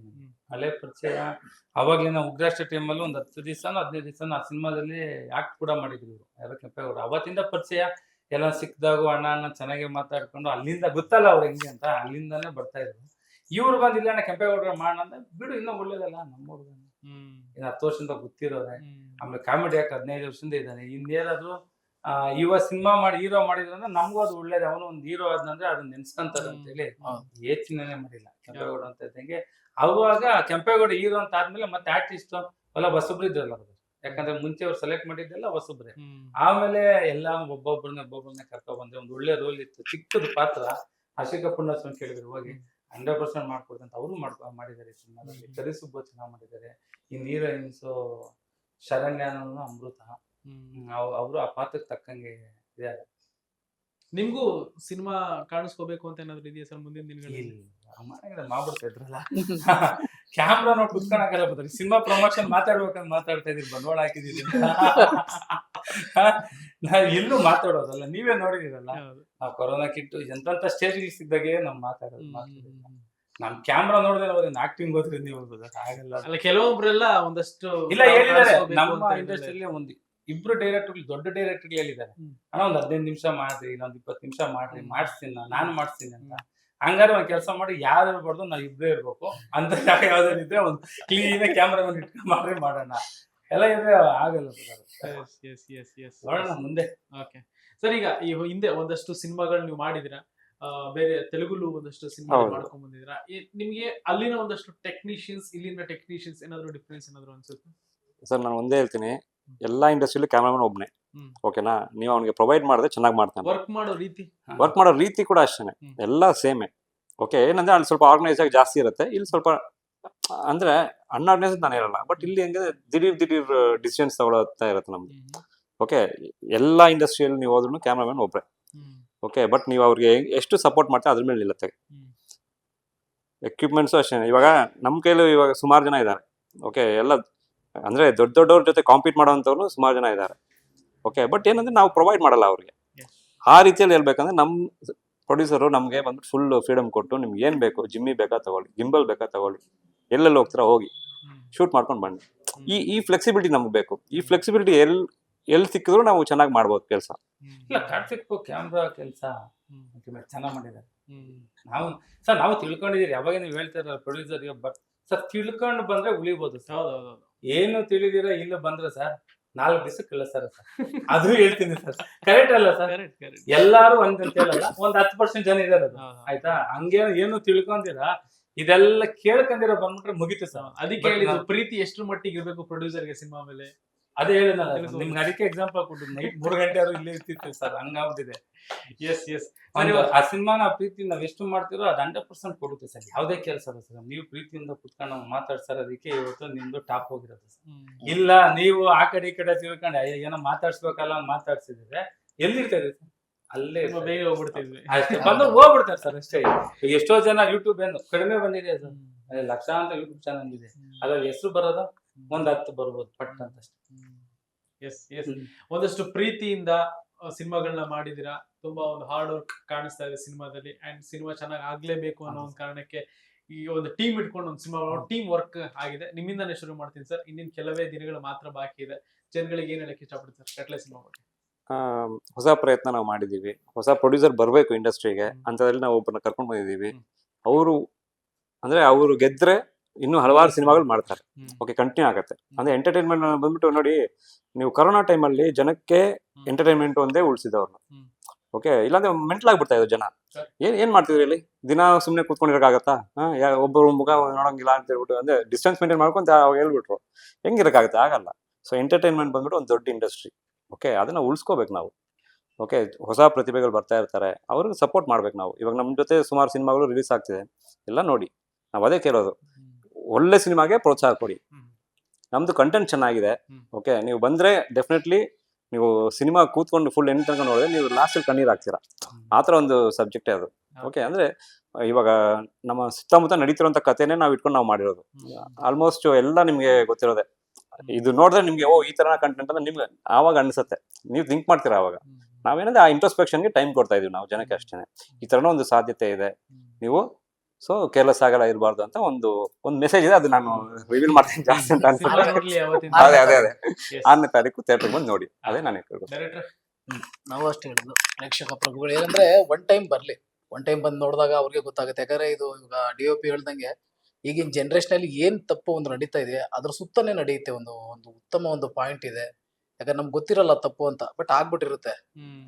ಹಳೆ ಪರಿಚಯ. ಅವಾಗ್ಲಿನ ಉಗ್ರಾಷ್ಟ ಟೈಮಲ್ಲಿ ಒಂದು 10 ದಿವಸನೋ 15 ದಿವಸನೋ ಆ ಸಿನಿಮಾದಲ್ಲಿ ಆಕ್ಟ್ ಕೂಡ ಮಾಡಿದ್ರು ಇವರು ಯಾರು ಕೆಂಪೇಗೌಡ. ಅವತ್ತಿಂದ ಪರಿಚಯ ಎಲ್ಲ ಸಿಕ್ಕಿದಾಗು ಅಣ್ಣ ಚೆನ್ನಾಗಿ ಮಾತಾಡ್ಕೊಂಡು ಅಲ್ಲಿಂದ ಗೊತ್ತಲ್ಲ ಅವ್ರು ಹೆಂಗೆ ಅಂತ ಅಲ್ಲಿಂದಾನೇ ಬರ್ತಾ ಇದ್ರು. ಇವ್ರು ಬಂದಿಲ್ಲ ಅಣ್ಣ ಕೆಂಪೇಗೌಡರ ಮಾಡೋಣ ಅಂತ ಬಿಡು ಇನ್ನೂ ಒಳ್ಳೇದಲ್ಲ ನಮ್ಮವ್ರು ಇನ್ನು 10 ವರ್ಷದಿಂದ ಗೊತ್ತಿರೋರೆ. ಆಮೇಲೆ ಕಾಮಿಡಿ ಯಾಕೆ 15 ವರ್ಷದಿಂದ ಇದ್ದಾನೆ. ಇನ್ನೇನಾದ್ರು ಇವ ಸಿನಿಮಾ ಮಾಡಿ ಹೀರೋ ಮಾಡಿದ್ರಂದ್ರೆ ನಮಗೂ ಅದು ಒಳ್ಳೇದು. ಅವನು ಒಂದು ಹೀರೋ ಆದ್ನಂದ್ರೆ ಅದನ್ನ ನೆನ್ಸ್ಕೊಂತಾರೆ ಅಂತ ಹೇಳಿ ಯೋಚನೆ ಮಾಡಿಲ್ಲ ಕೆಂಪೇಗೌಡ ಅಂತ ಇದ್ದಂಗೆ. ಅವಾಗ ಕೆಂಪೇಗೌಡ ಹೀರೋ ಅಂತ ಆದ್ಮೇಲೆ ಮತ್ತೆ ಆರ್ಟಿಸ್ಟ್ ಎಲ್ಲ ಹೊಸಬ್ರು ಇದ್ರಲ್ಲ ಅವ್ರು. ಯಾಕಂದ್ರೆ ಮುಂಚೆ ಅವ್ರು ಸೆಲೆಕ್ಟ್ ಮಾಡಿದ್ದೆಲ್ಲ ಹೊಸಬ್ರೆ. ಆಮೇಲೆ ಎಲ್ಲ ಒಬ್ಬೊಬ್ಬರನ್ನ ಕರ್ಕೊ ಬಂದ್ರೆ ಒಂದು ಒಳ್ಳೆ ರೋಲ್ ಇತ್ತು, ಚಿಕ್ಕದು ಪಾತ್ರ. ಅಶೋಕ ಪುಣ್ಯಸ್ವಾಮಿ ಕೇಳಿದ್ರು ಹೋಗಿ 100% ಮಾಡ್ಕೊಡ್ತಂತ ಅವರು ಮಾಡಿದ್ದಾರೆ ಸಿನಿಮಾದಲ್ಲಿ. ಕರಿಸುಬ್ಬ ಚೆನ್ನಾಗಿ ಮಾಡಿದ್ದಾರೆ. ಇನ್ ಹೀರೋಯಿನ್ಸ್ ಶರಣ್ಯನು ಅಮೃತ ಅವರು ಆ ಪಾತ್ರಕ್ಕೆ ತಕ್ಕಂಗೆ ಇದ್ದಾರೆ. ನಿಮ್ಗೂ ಸಿನಿಮಾ ಕಾಣಿಸ್ಕೋಬೇಕು ಅಂತ ಏನಾದ್ರು ಇದೆಯಾ ಸರ್ ಮುಂದಿನ ದಿನಗಳಲ್ಲಿ? ಮಾಡ್ಬಿಡ್ತಾ ಇದ್ರಲ್ಲ ಕ್ಯಾಮ್ರಾ ನೋಡಿ ಕುತ್ಕೊಳಕಲ್ಲ ಬದ್ರಿ ಸಿನಿಮಾ ಪ್ರಮೋಷನ್ ಮಾತಾಡ್ಬೇಕಂತ ಮಾತಾಡ್ತಾ ಇದ್ರಿ, ಬಂಡವಾಳ ಹಾಕಿದೀರಿ. ನಾವ್ ಎಲ್ಲೂ ಮಾತಾಡೋದಲ್ಲ, ನೀವೇ ನೋಡಿದಿರಲ್ಲ. ನಾವ್ ಕೊರೋನಾ ಕಿಟ್ಟು ಎಂತ ಸ್ಟೇಜ್ ಸಿಕ್ಕಿದಾಗೆ ನಾವ್ ಮಾತಾಡೋದು. ನಮ್ ಕ್ಯಾಮ್ರಾ ನೋಡಿದ್ರೆ ಆಕ್ಟಿಂಗ್ ಹೋದ್ರೆ ನೀವು ಆಗಲ್ಲ. ಅಲ್ಲ ಕೆಲವೊಬ್ರೆಲ್ಲ ಒಂದಷ್ಟು ಇಲ್ಲ ಹೇಳಿದ್ದಾರೆ ನಮ್ಮ ಇಂಡಸ್ಟ್ರಿಯಲ್ಲಿ ಒಂದು ಇಬ್ರು ಡೈರೆಕ್ಟರ್ ದೊಡ್ಡ ಡೈರೆಕ್ಟರ್ ಹೇಳಿದ್ದಾರೆ, ಅಣ್ಣ ಒಂದ್ 15 ನಿಮಿಷ ಮಾಡ್ರಿ, ಇನ್ನೊಂದ್ 20 ನಿಮಿಷ ಮಾಡ್ರಿ, ಮಾಡಿಸ್ತೀನಿ ನಾನು ಮಾಡಿಸ್ತೀನಿ ಅಂತ. ಹಂಗಾರೆ ಒಂದ್ ಕೆಲಸ ಮಾಡಿ ಯಾರು ಇರ್ಬಾರ್ದು, ನಾವ್ ಇಬ್ರೇ ಇರ್ಬೇಕು ಅಂತ ಜಾಗ ಯಾವ್ದಾರಿದ್ರೆ ಒಂದ್ ಕ್ಲೀನ್ ಕ್ಯಾಮ್ರಾಮನ್ ಇಟ್ಕೊಂಡು ಮಾಡ್ರಿ ಮಾಡೋಣ. ಎಲ್ಲ ಇದ್ರೆ ಆಗಲ್ಲ ನೋಡೋಣ ಮುಂದೆ. ಓಕೆ ಸರ್, ಈಗ ಈ ಹಿಂದೆ ಒಂದಷ್ಟು ಸಿನಿಮಾಗಳು ನೀವು ಮಾಡಿದಿರಾ, ಬೇರೆ ತೆಲುಗುಲು ಒಂದಷ್ಟು ಸಿನಿಮಾ ಮಾಡ್ಕೊಂಡ್ ಬಂದಿದ್ದೀರಾ. ನಿಮ್ಗೆ ಅಲ್ಲಿನ ಒಂದಷ್ಟು ಟೆಕ್ನಿಷಿಯನ್ಸ್ ಇಲ್ಲಿನ ಟೆಕ್ನಿಷಿಯನ್ಸ್ ಏನಾದ್ರು ಡಿಫ್ರೆನ್ಸ್ ಏನಾದ್ರು ಅನ್ಸುತ್ತೆ ಸರ್? ನಾನು ಒಂದೇ ಹೇಳ್ತೀನಿ, ಎಲ್ಲಾ ಇಂಡಸ್ಟ್ರಿಯಲ್ಲಿ ಕ್ಯಾಮ್ರಾಮನ್ ಒಬ್ನೇ, ಓಕೆನಾ? ನೀವು ಅವ್ನಿಗೆ ಪ್ರೊವೈಡ್ ಮಾಡಿದ್ರೆ ಚೆನ್ನಾಗಿ ಮಾಡ್ತಾನೆ. ವರ್ಕ್ ಮಾಡೋ ರೀತಿ ಕೂಡ ಅಷ್ಟೇನೆ, ಎಲ್ಲ ಸೇಮೆ. ಓಕೆ, ಏನಂದ್ರೆ ಅಲ್ಲಿ ಸ್ವಲ್ಪ ಆರ್ಗನೈಸ್ ಆಗಿ ಜಾಸ್ತಿ ಇರುತ್ತೆ, ಇಲ್ಲಿ ಸ್ವಲ್ಪ ಅಂದ್ರೆ ಅನ್ಆರ್ಗನೈಸ್ ನಾನು ಹೇಳಲ್ಲ. ಬಟ್ ಇಲ್ಲಿ ಹೆಂಗೆ ದಿಢೀರ್ ಡಿಸಿಷನ್ಸ್ ತಗೊಳ್ತಾ ಇರುತ್ತೆ ನಮ್ಗೆ. ಓಕೆ, ಎಲ್ಲಾ ಇಂಡಸ್ಟ್ರಿಯಲ್ಲಿ ನೀವು ಹೋದ್ರು ಕ್ಯಾಮ್ರಾಮನ್ ಒಬ್ರೆ. ಓಕೆ, ಬಟ್ ನೀವು ಅವ್ರಿಗೆ ಎಷ್ಟು ಸಪೋರ್ಟ್ ಮಾಡ್ತಾರೆ ಅದ್ರ ಮೇಲೆ ನಿಲ್ಲತ್ತೆ. ಎಕ್ವಿಪ್ಮೆಂಟ್ಸು ಅಷ್ಟೇ. ಇವಾಗ ನಮ್ಮ ಕೈಲೂ ಇವಾಗ ಸುಮಾರು ಜನ ಇದ್ದಾರೆ. ಓಕೆ, ಎಲ್ಲ ಅಂದ್ರೆ ದೊಡ್ಡವ್ರ ಜೊತೆ ಕಾಂಪೀಟ್ ಮಾಡೋವಂಥವ್ರು ಸುಮಾರು ಜನ ಇದ್ದಾರೆ. ಓಕೆ, ಬಟ್ ಏನಂದ್ರೆ ನಾವು ಪ್ರೊವೈಡ್ ಮಾಡಲ್ಲ ಅವ್ರಿಗೆ. ಆ ರೀತಿಯಲ್ಲಿ ಹೇಳ್ಬೇಕಂದ್ರೆ ನಮ್ಮ ಪ್ರೊಡ್ಯೂಸರು ನಮಗೆ ಬಂದ್ಬಿಟ್ಟು ಫುಲ್ ಫ್ರೀಡಮ್ ಕೊಟ್ಟು, ನಿಮ್ಗೆ ಏನು ಬೇಕು, ಜಿಮ್ಮಿ ಬೇಕಾ ತಗೊಳ್ಳಿ, ಗಿಂಬಲ್ ಬೇಕಾ ತಗೊಳ್ಳಿ, ಎಲ್ಲೆಲ್ಲಿ ಹೋಗ್ತೀರಾ ಹೋಗಿ ಶೂಟ್ ಮಾಡ್ಕೊಂಡು ಬನ್ನಿ. ಈ ಫ್ಲೆಕ್ಸಿಬಿಲಿಟಿ ನಮ್ಗೆ ಬೇಕು. ಈ ಫ್ಲೆಕ್ಸಿಬಿಲಿಟಿ ಎಲ್ಲಿ ಸಿಕ್ಕಿದ್ರು ನಾವು ಚೆನ್ನಾಗಿ ಮಾಡ್ಬೋದು ಕೆಲಸ. ಇಲ್ಲ ಕಾರ್ತಿಕ್ ಕ್ಯಾಮ್ರಾ ಕೆಲಸ ಚೆನ್ನಾಗಿ ಮಾಡಿದ್ದಾರೆ. ನಾವು ತಿಳ್ಕೊಂಡಿದ್ದೀರಿ. ಯಾವಾಗ ನೀವು ಹೇಳ್ತಾರಲ್ಲ ಪ್ರೊಡ್ಯೂಸರ್ಗೆ ಸರ್ ತಿಳ್ಕೊಂಡು ಬಂದ್ರೆ ಉಳಿಬೋದು ಸರ್. ಏನು ತಿಳಿದಿರ ಇಲ್ಲ ಬಂದ್ರೆ ಸರ್ 4 ದಿವಸಕ್ಕೆ ಕಳಿಸ್ತಾರೆ ಸರ್. ಅದು ಹೇಳ್ತೀನಿ ಸರ್, ಕರೆಕ್ಟ್ ಅಲ್ಲ ಸರ್? ಎಲ್ಲಾರು ಅಂತ ಹೇಳಲ್ಲ, ಒಂದ್ 10% ಜನ ಇದಾರೆ ಆಯ್ತಾ. ಹಂಗೆ ಏನು ತಿಳ್ಕೊಂಡಿರ ಇದೆಲ್ಲ ಕೇಳ್ಕೊಂಡಿರೋ ಬಂದ್ಬಿಟ್ರೆ ಮುಗಿತು ಸರ್. ಅದಕ್ಕೆ ಹೇಳಿದ್ರು ಪ್ರೀತಿ ಎಷ್ಟ್ರ ಮಟ್ಟಿಗೆ ಇರ್ಬೇಕು ಪ್ರೊಡ್ಯೂಸರ್ಗೆ ಸಿನಿಮಾ ಮೇಲೆ. ಅದೇ ಹೇಳಿದ್ನಲ್ಲ ನಿಮ್ಗೆ, ಅದಕ್ಕೆ ಎಕ್ಸಾಂಪಲ್ ಕೊಟ್ಟಿದ್ದು. ನೈಟ್ 3 ಗಂಟೆ ಆದ್ರೂ ಇಲ್ಲೇ ಇರ್ತಿತ್ತು ಸರ್, ಹಂಗಾಗ್ಬಿಟ್ಟಿದೆ. ಆ ಸಿನಿಮಾನ ಪ್ರೀತಿ ನಾವ್ ಎಷ್ಟು ಮಾಡ್ತಿರೋ ಅದು 100% ಕೊಡುತ್ತೆ ಸರ್. ಯಾವ್ದೇ ಕೆಲಸ ಅಲ್ಲ ಸರ್, ನೀವು ಪ್ರೀತಿಯಿಂದ ಕುತ್ಕೊಂಡು ಮಾತಾಡ್ಸಾರ, ಅದಕ್ಕೆ ಇವತ್ತು ನಿಮ್ದು ಟಾಪ್ ಹೋಗಿರೋದು ಸರ್. ಇಲ್ಲ ನೀವು ಆ ಕಡೆ ಈ ಕಡೆ ತಿಳ್ಕೊಂಡು ಏನೋ ಮಾತಾಡ್ಸ್ಬೇಕಲ್ಲ ಮಾತಾಡ್ಸಿದ್ರೆ ಎಲ್ಲಿರ್ತಾರೆ ಸರ್? ಅಲ್ಲೇ ಬೇಗ ಹೋಗ್ಬಿಡ್ತಿದ್ವಿ ಅಷ್ಟೇ, ಬಂದು ಹೋಗ್ಬಿಡ್ತಾರೆ ಸರ್ ಅಷ್ಟೇ. ಎಷ್ಟೋ ಜನ ಯೂಟ್ಯೂಬ್ ಏನು ಕಡಿಮೆ ಬಂದಿದೆ ಸರ್, ಲಕ್ಷಾಂತರ ಯೂಟ್ಯೂಬ್ ಚಾನಲ್ ಇದೆ, ಅದ್ರಲ್ಲಿ ಹೆಸರು ಬರೋದು ಒಂದ್ 10 ಬರ್ಬೋದು ಪಟ್ ಅಂತ ಅಷ್ಟೇ. ಒಂದಷ್ಟು ಪ್ರೀತಿಯಿಂದ ಸಿನಿಮಾಗಳನ್ನ ಮಾಡಿದಿರಾ, ತುಂಬಾ ಒಂದು ಹಾರ್ಡ್ ವರ್ಕ್ ಕಾಣಿಸ್ತಾ ಇದೆ ಸಿನಿಮಾದಲ್ಲಿ. ಅಂಡ್ ಸಿನಿಮಾ ಚೆನ್ನಾಗಿ ಆಗ್ಲೇಬೇಕು ಅನ್ನೋ ಒಂದು ಕಾರಣಕ್ಕೆ ಈ ಒಂದು ಟೀಮ್ ಇಟ್ಕೊಂಡು ಒಂದು ಸಿನಿಮಾ ಟೀಮ್ ವರ್ಕ್ ಆಗಿದೆ. ನಿಮ್ಮಿಂದಾನೇ ಶುರು ಮಾಡ್ತೀನಿ ಸರ್. ಇನ್ನಿನ ಕೆಲವೇ ದಿನಗಳು ಮಾತ್ರ ಬಾಕಿ ಇದೆ. ಜನಗಳಿಗೆ ಏನ್ ಹೇಳಕ್ಕೆ ಇಷ್ಟಪಡ್ತೀವಿ ಸರ್ ಕಟ್ಲೆ ಸಿನಿಮಾ ಬಗ್ಗೆ? ಹೊಸ ಪ್ರಯತ್ನ ನಾವು ಮಾಡಿದೀವಿ. ಹೊಸ ಪ್ರೊಡ್ಯೂಸರ್ ಬರಬೇಕು ಇಂಡಸ್ಟ್ರಿಗೆ ಅಂತದ್ರಲ್ಲಿ ನಾವು ಒಬ್ಬರನ್ನ ಕರ್ಕೊಂಡು ಬಂದಿದ್ದೀವಿ. ಅವರು ಗೆದ್ರೆ ಇನ್ನೂ ಹಲವಾರು ಸಿನಿಮಾಗಳು ಮಾಡ್ತಾರೆ. ಓಕೆ, ಕಂಟಿನ್ಯೂ ಆಗುತ್ತೆ. ಅಂದ್ರೆ ಎಂಟರ್ಟೈನ್ಮೆಂಟ್ ಬಂದ್ಬಿಟ್ಟು ನೋಡಿ, ನೀವು ಕೊರೋನಾ ಟೈಮಲ್ಲಿ ಜನಕ್ಕೆ ಎಂಟರ್ಟೈನ್ಮೆಂಟ್ ಒಂದೇ ಉಳಿಸಿದವ್ರನ್ನ. ಓಕೆ, ಇಲ್ಲಾಂದ್ರೆ ಮೆಂಟಲ್ ಆಗ್ಬಿಡ್ತಾ ಇದ್ರು ಜನ. ಏನ್ ಮಾಡ್ತಿದ್ರಿ ಇಲ್ಲಿ ದಿನ ಸುಮ್ನೆ ಕೂತ್ಕೊಂಡಿರಕ್ಕಾಗತ್ತಾ? ಒಬ್ಬರು ಮುಖ ನೋಡಂಗಿಲ್ಲ ಅಂತ ಹೇಳ್ಬಿಟ್ಟು, ಅಂದ್ರೆ ಡಿಸ್ಟೆನ್ಸ್ ಮೇಂಟೈನ್ ಮಾಡ್ಕೊಂತ ಹೇಳ್ಬಿಟ್ರು. ಹೆಂಗಿರಕ್ಕಾಗತ್ತೆ? ಆಗಲ್ಲ. ಸೊ ಎಂಟರ್ಟೈನ್ಮೆಂಟ್ ಬಂದ್ಬಿಟ್ಟು ಒಂದು ದೊಡ್ಡ ಇಂಡಸ್ಟ್ರಿ. ಓಕೆ, ಅದನ್ನ ಉಳಿಸ್ಕೋಬೇಕು ನಾವು. ಓಕೆ, ಹೊಸ ಪ್ರತಿಭೆಗಳು ಬರ್ತಾ ಇರ್ತಾರೆ, ಅವ್ರಿಗೆ ಸಪೋರ್ಟ್ ಮಾಡ್ಬೇಕು ನಾವು. ಇವಾಗ ನಮ್ಮ ಜೊತೆ ಸುಮಾರು ಸಿನಿಮಾಗಳು ರಿಲೀಸ್ ಆಗ್ತಿದೆ, ಎಲ್ಲ ನೋಡಿ. ನಾವು ಅದೇ ಕೇಳೋದು, ಒಳ್ಳೆ ಸಿನಿಮಾಗೆ ಪ್ರೋತ್ಸಾಹ ಕೊಡಿ. ನಮ್ದು ಕಂಟೆಂಟ್ ಚೆನ್ನಾಗಿದೆ. ಓಕೆ, ನೀವು ಬಂದ್ರೆ ಡೆಫಿನೆಟ್ಲಿ ನೀವು ಸಿನಿಮಾ ಕೂತ್ಕೊಂಡು ಫುಲ್ ಎಂಡ್ ತನಕ ನೋಡಿದ್ರೆ ನೀವು ಲಾಸ್ಟಲ್ಲಿ ಕಣ್ಣೀರ್ ಹಾಕ್ತೀರಾ. ಆ ಥರ ಒಂದು ಸಬ್ಜೆಕ್ಟೇ ಅದು. ಓಕೆ, ಅಂದ್ರೆ ಇವಾಗ ನಮ್ಮ ಸುತ್ತಮುತ್ತ ನಡೀತಿರೋಂಥ ಕಥೆನೇ ನಾವು ಇಟ್ಕೊಂಡು ನಾವು ಮಾಡಿರೋದು. ಆಲ್ಮೋಸ್ಟ್ ಎಲ್ಲ ನಿಮ್ಗೆ ಗೊತ್ತಿರೋದೆ. ಇದು ನೋಡಿದ್ರೆ ನಿಮ್ಗೆ ಈ ತರ ಕಂಟೆಂಟ್ ಅಂತ ನಿಮ್ಗೆ ಆವಾಗ ಅನ್ಸುತ್ತೆ, ನೀವು ಥಿಂಕ್ ಮಾಡ್ತೀರಾ ಆವಾಗ. ನಾವೇನಂದ್ರೆ ಆ ಇಂಟ್ರೋಸ್ಪೆಕ್ಷನ್ಗೆ ಟೈಮ್ ಕೊಡ್ತಾ ಇದೀವಿ ನಾವು ಜನಕ್ಕೆ ಅಷ್ಟೇನೆ. ಈ ತರನೂ ಒಂದು ಸಾಧ್ಯತೆ ಇದೆ, ನೀವು ಸೊ ಕೇರ್ಲೆಸ್ ಆಗಲ್ಲ ಇರಬಾರ್ದು ಅಂತ ಒಂದು ಮೆಸೇಜ್ ಇದೆ. ಅದು ನಾನು ರಿವೀಲ್ ಮಾಡ್ತೀನಿ ಜಾಸ್ತಿ ಅಂತ ಅನ್ಸುತ್ತೆ. ಅದೇ 6ನೇ ತಾರೀಕು ಥಿಯೇಟರ್ಗೆ ಬಂದು ನೋಡಿ, ಅದೇ ನಾನು ಹೇಳ್ಬೇಕು. ನಾವು ಅಷ್ಟೇ ಹೇಳಿದ್ದು ಪ್ರೇಕ್ಷಕ ಪ್ರಭುಗಳು ಏನಂದ್ರೆ ಒನ್ ಟೈಮ್ ಬಂದು ನೋಡಿದಾಗ ಅವ್ರಿಗೆ ಗೊತ್ತಾಗುತ್ತೆ. ಯಾಕಂದ್ರೆ ಇದು ಇವಾಗ DOP ಹೇಳ್ದಂಗೆ ಈಗಿನ ಜನರೇಷನ್ ಅಲ್ಲಿ ಏನ್ ತಪ್ಪು ಒಂದು ನಡೀತಾ ಇದೆ ಅದ್ರ ಸುತ್ತನೇ ನಡೆಯುತ್ತೆ. ಒಂದು ಉತ್ತಮ ಒಂದು ಪಾಯಿಂಟ್ ಇದೆ. ಯಾಕಂದ್ರೆ ನಮ್ಗೆ ಗೊತ್ತಿರಲ್ಲ ತಪ್ಪು ಅಂತ, ಬಟ್ ಆಗ್ಬಿಟ್ಟಿರುತ್ತೆ.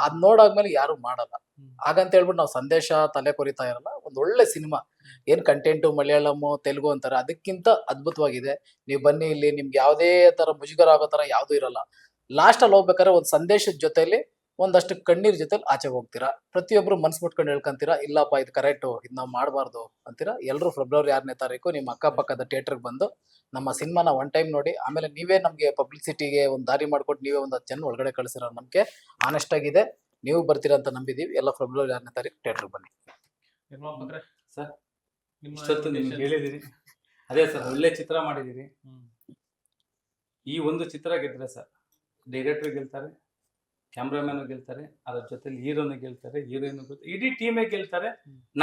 ಅದ್ ನೋಡಾದ್ಮೇಲೆ ಯಾರು ಮಾಡಲ್ಲ. ಹಾಗಂತ ಹೇಳ್ಬಿಟ್ಟು ನಾವು ಸಂದೇಶ ತಲೆ ಕೊರಿತಾ ಇರಲ್ಲ. ಒಂದ್ ಒಳ್ಳೆ ಸಿನಿಮಾ, ಏನ್ ಕಂಟೆಂಟ್ ಮಲಯಾಳಂ ತೆಲುಗು ಅಂತಾರೆ ಅದಕ್ಕಿಂತ ಅದ್ಭುತವಾಗಿದೆ. ನೀವು ಬನ್ನಿ, ಇಲ್ಲಿ ನಿಮ್ಗೆ ಯಾವುದೇ ತರ ಮುಜುಗರ ಆಗೋ ತರ ಯಾವ್ದು ಇರಲ್ಲ. ಲಾಸ್ಟ್ ಅಲ್ಲಿ ಹೋಗ್ಬೇಕಾದ್ರೆ ಒಂದ್ ಸಂದೇಶದ ಜೊತೆಲಿ ಒಂದಷ್ಟು ಕಣ್ಣೀರ್ ಜೊತೆಲಿ ಆಚೆ ಹೋಗ್ತೀರಾ. ಪ್ರತಿಯೊಬ್ರು ಮನ್ಸ್ ಮುಟ್ಕೊಂಡು ಹೇಳ್ಕೊಂತೀರಾ, ಇಲ್ಲಪ್ಪ ಇದು ಕರೆಕ್ಟ್, ಇದು ನಾವು ಮಾಡಬಾರ್ದು ಅಂತೀರಾ. ಎಲ್ಲರೂ ಫೆಬ್ರವರಿ 6ನೇ ತಾರೀಕು ನಿಮ್ಮ ಅಕ್ಕಪಕ್ಕದ ಥಿಯೇಟರ್ಗೆ ಬಂದು ನಮ್ಮ ಸಿನಿಮಾನ ಒನ್ ಟೈಮ್ ನೋಡಿ. ಆಮೇಲೆ ನೀವೇ ನಮ್ಗೆ ಪಬ್ಲಿಸಿಟಿಗೆ ಒಂದು ದಾರಿ ಮಾಡ್ಕೊಟ್ಟು ನೀವೇ ಒಂದು 10 ಜನ ಒಳಗಡೆ ಕಳಿಸಿರೋ ನಮ್ಗೆ ಆನೆಸ್ಟ್ ಆಗಿದೆ. ನೀವು ಬರ್ತೀರಾ ಅಂತ ನಂಬಿದೀವಿ. ಎಲ್ಲ ಫೆಬ್ರವರಿ 6ನೇ ತಾರೀಕು ಥಿಯೇಟರ್ಗೆ ಬನ್ನಿ. ಸರ್ ಇಷ್ಟೊತ್ತು ನಿಮ್ಗೆ ಹೇಳಿದಿರಿ, ಅದೇ ಸರ್ ಒಳ್ಳೆ ಚಿತ್ರ ಮಾಡಿದಿರಿ. ಈ ಒಂದು ಚಿತ್ರ ಗೆದ್ರೆ ಸರ್ ಡೈರೆಕ್ಟರ್ ಗೆಲ್ತಾರೆ, ಕ್ಯಾಮ್ರಾಮನ್ ಗೆಲ್ತಾರೆ, ಅದ್ರ ಜೊತೆಲಿ ಹೀರೋನು ಗೆಲ್ತಾರೆ, ಹೀರೋಯಿನ್ ಗೆಲ್ತಾರೆ, ಇಡೀ ಟೀಮೇ ಗೆಲ್ತಾರೆ.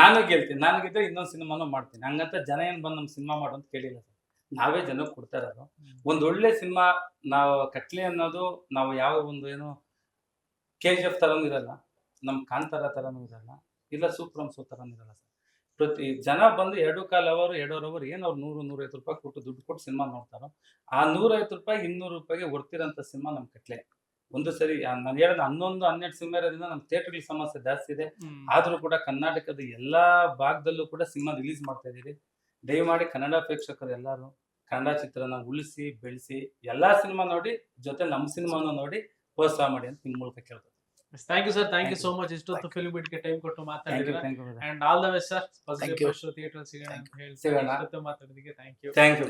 ನಾನು ಗೆಲ್ತೀನಿ. ನಾನು ಗೆದ್ರೆ ಇನ್ನೊಂದು ಸಿನಿಮಾನು ಮಾಡ್ತೀನಿ. ಹಂಗಂತ ಜನ ಏನ್ ಬಂದು ನಮ್ಮ ಸಿನಿಮಾ ಮಾಡು ಅಂತ ಕೇಳಿಲ್ಲ ಸರ್. ನಾವೇ ಜನಕ್ಕೆ ಕೊಡ್ತಾ ಇರೋದು. ಒಂದ್ ಒಳ್ಳೆ ಸಿನಿಮಾ. ನಾವು ಕಟ್ಲೆ ಅನ್ನೋದು ನಾವು ಯಾವ ಒಂದು ಏನು KGF ತರನೂ ಇರಲ್ಲ, ನಮ್ ಕಾಂತಾರ ತರನೂ ಇರಲ್ಲ, ಇಲ್ಲ ಸೂಪರ್ ಹಂಸು ತರನೂ ಇರಲ್ಲ ಸರ್. ಪ್ರತಿ ಜನ ಬಂದು 2.25 ಅವರ್ 2.5 ಅವರ್ ಏನು ಅವ್ರು 100-150 ರೂಪಾಯಿ ಕೊಟ್ಟು ದುಡ್ಡು ಕೊಟ್ಟು ಸಿನಿಮಾ ನೋಡ್ತಾರೋ, ಆ 150 ರೂಪಾಯಿ 200 ರೂಪಾಯಿಗೆ ಹೊರ್ತಿರೋಂಥ ಸಿನಿಮಾ ನಮ್ ಕಟ್ಲೆ. ಒಂದು ಸರಿ ನಾನು ಹೇಳಿದ 11-12 ಸಿನಿಮಾ ಇರೋದ್ರಿಂದ ನಮ್ಮ ಥಿಯೇಟರ್ಗಳ ಸಮಸ್ಯೆ ಜಾಸ್ತಿ ಇದೆ. ಆದ್ರೂ ಕೂಡ ಕರ್ನಾಟಕದ ಎಲ್ಲಾ ಭಾಗದಲ್ಲೂ ಕೂಡ ಸಿನಿಮಾ ರಿಲೀಸ್ ಮಾಡ್ತಾ ಇದೀವಿ. ದಯಮಾಡಿ ಕನ್ನಡ ಪ್ರೇಕ್ಷಕರು ಎಲ್ಲರೂ ಕನ್ನಡ ಚಿತ್ರನ ಉಳಿಸಿ ಬೆಳೆಸಿ ಎಲ್ಲಾ ಸಿನಿಮಾ ನೋಡಿ, ಜೊತೆ ನಮ್ಮ ಸಿನಿಮಾನ ನೋಡಿ ಪ್ರೋತ್ಸಾಹ ಮಾಡಿ ಅಂತ ನಿಮ್ಮ ಮೂಲಕ ಕೇಳ್ತಾರೆ. Thank you sir, thank you so much. ಇಷ್ಟೊತ್ತು ಫಿಲ್ಮ್ ಬಿಟ್ಗೆ ಟೈಮ್ ಕೊಟ್ಟು ಮಾತಾಡಿದ್ರೆ and all the best sir. Theatre ಸಿಗೋಣ ಅಂತ ಹೇಳಿ ಮಾತಾಡೋದಕ್ಕೆ ಥ್ಯಾಂಕ್ ಯು.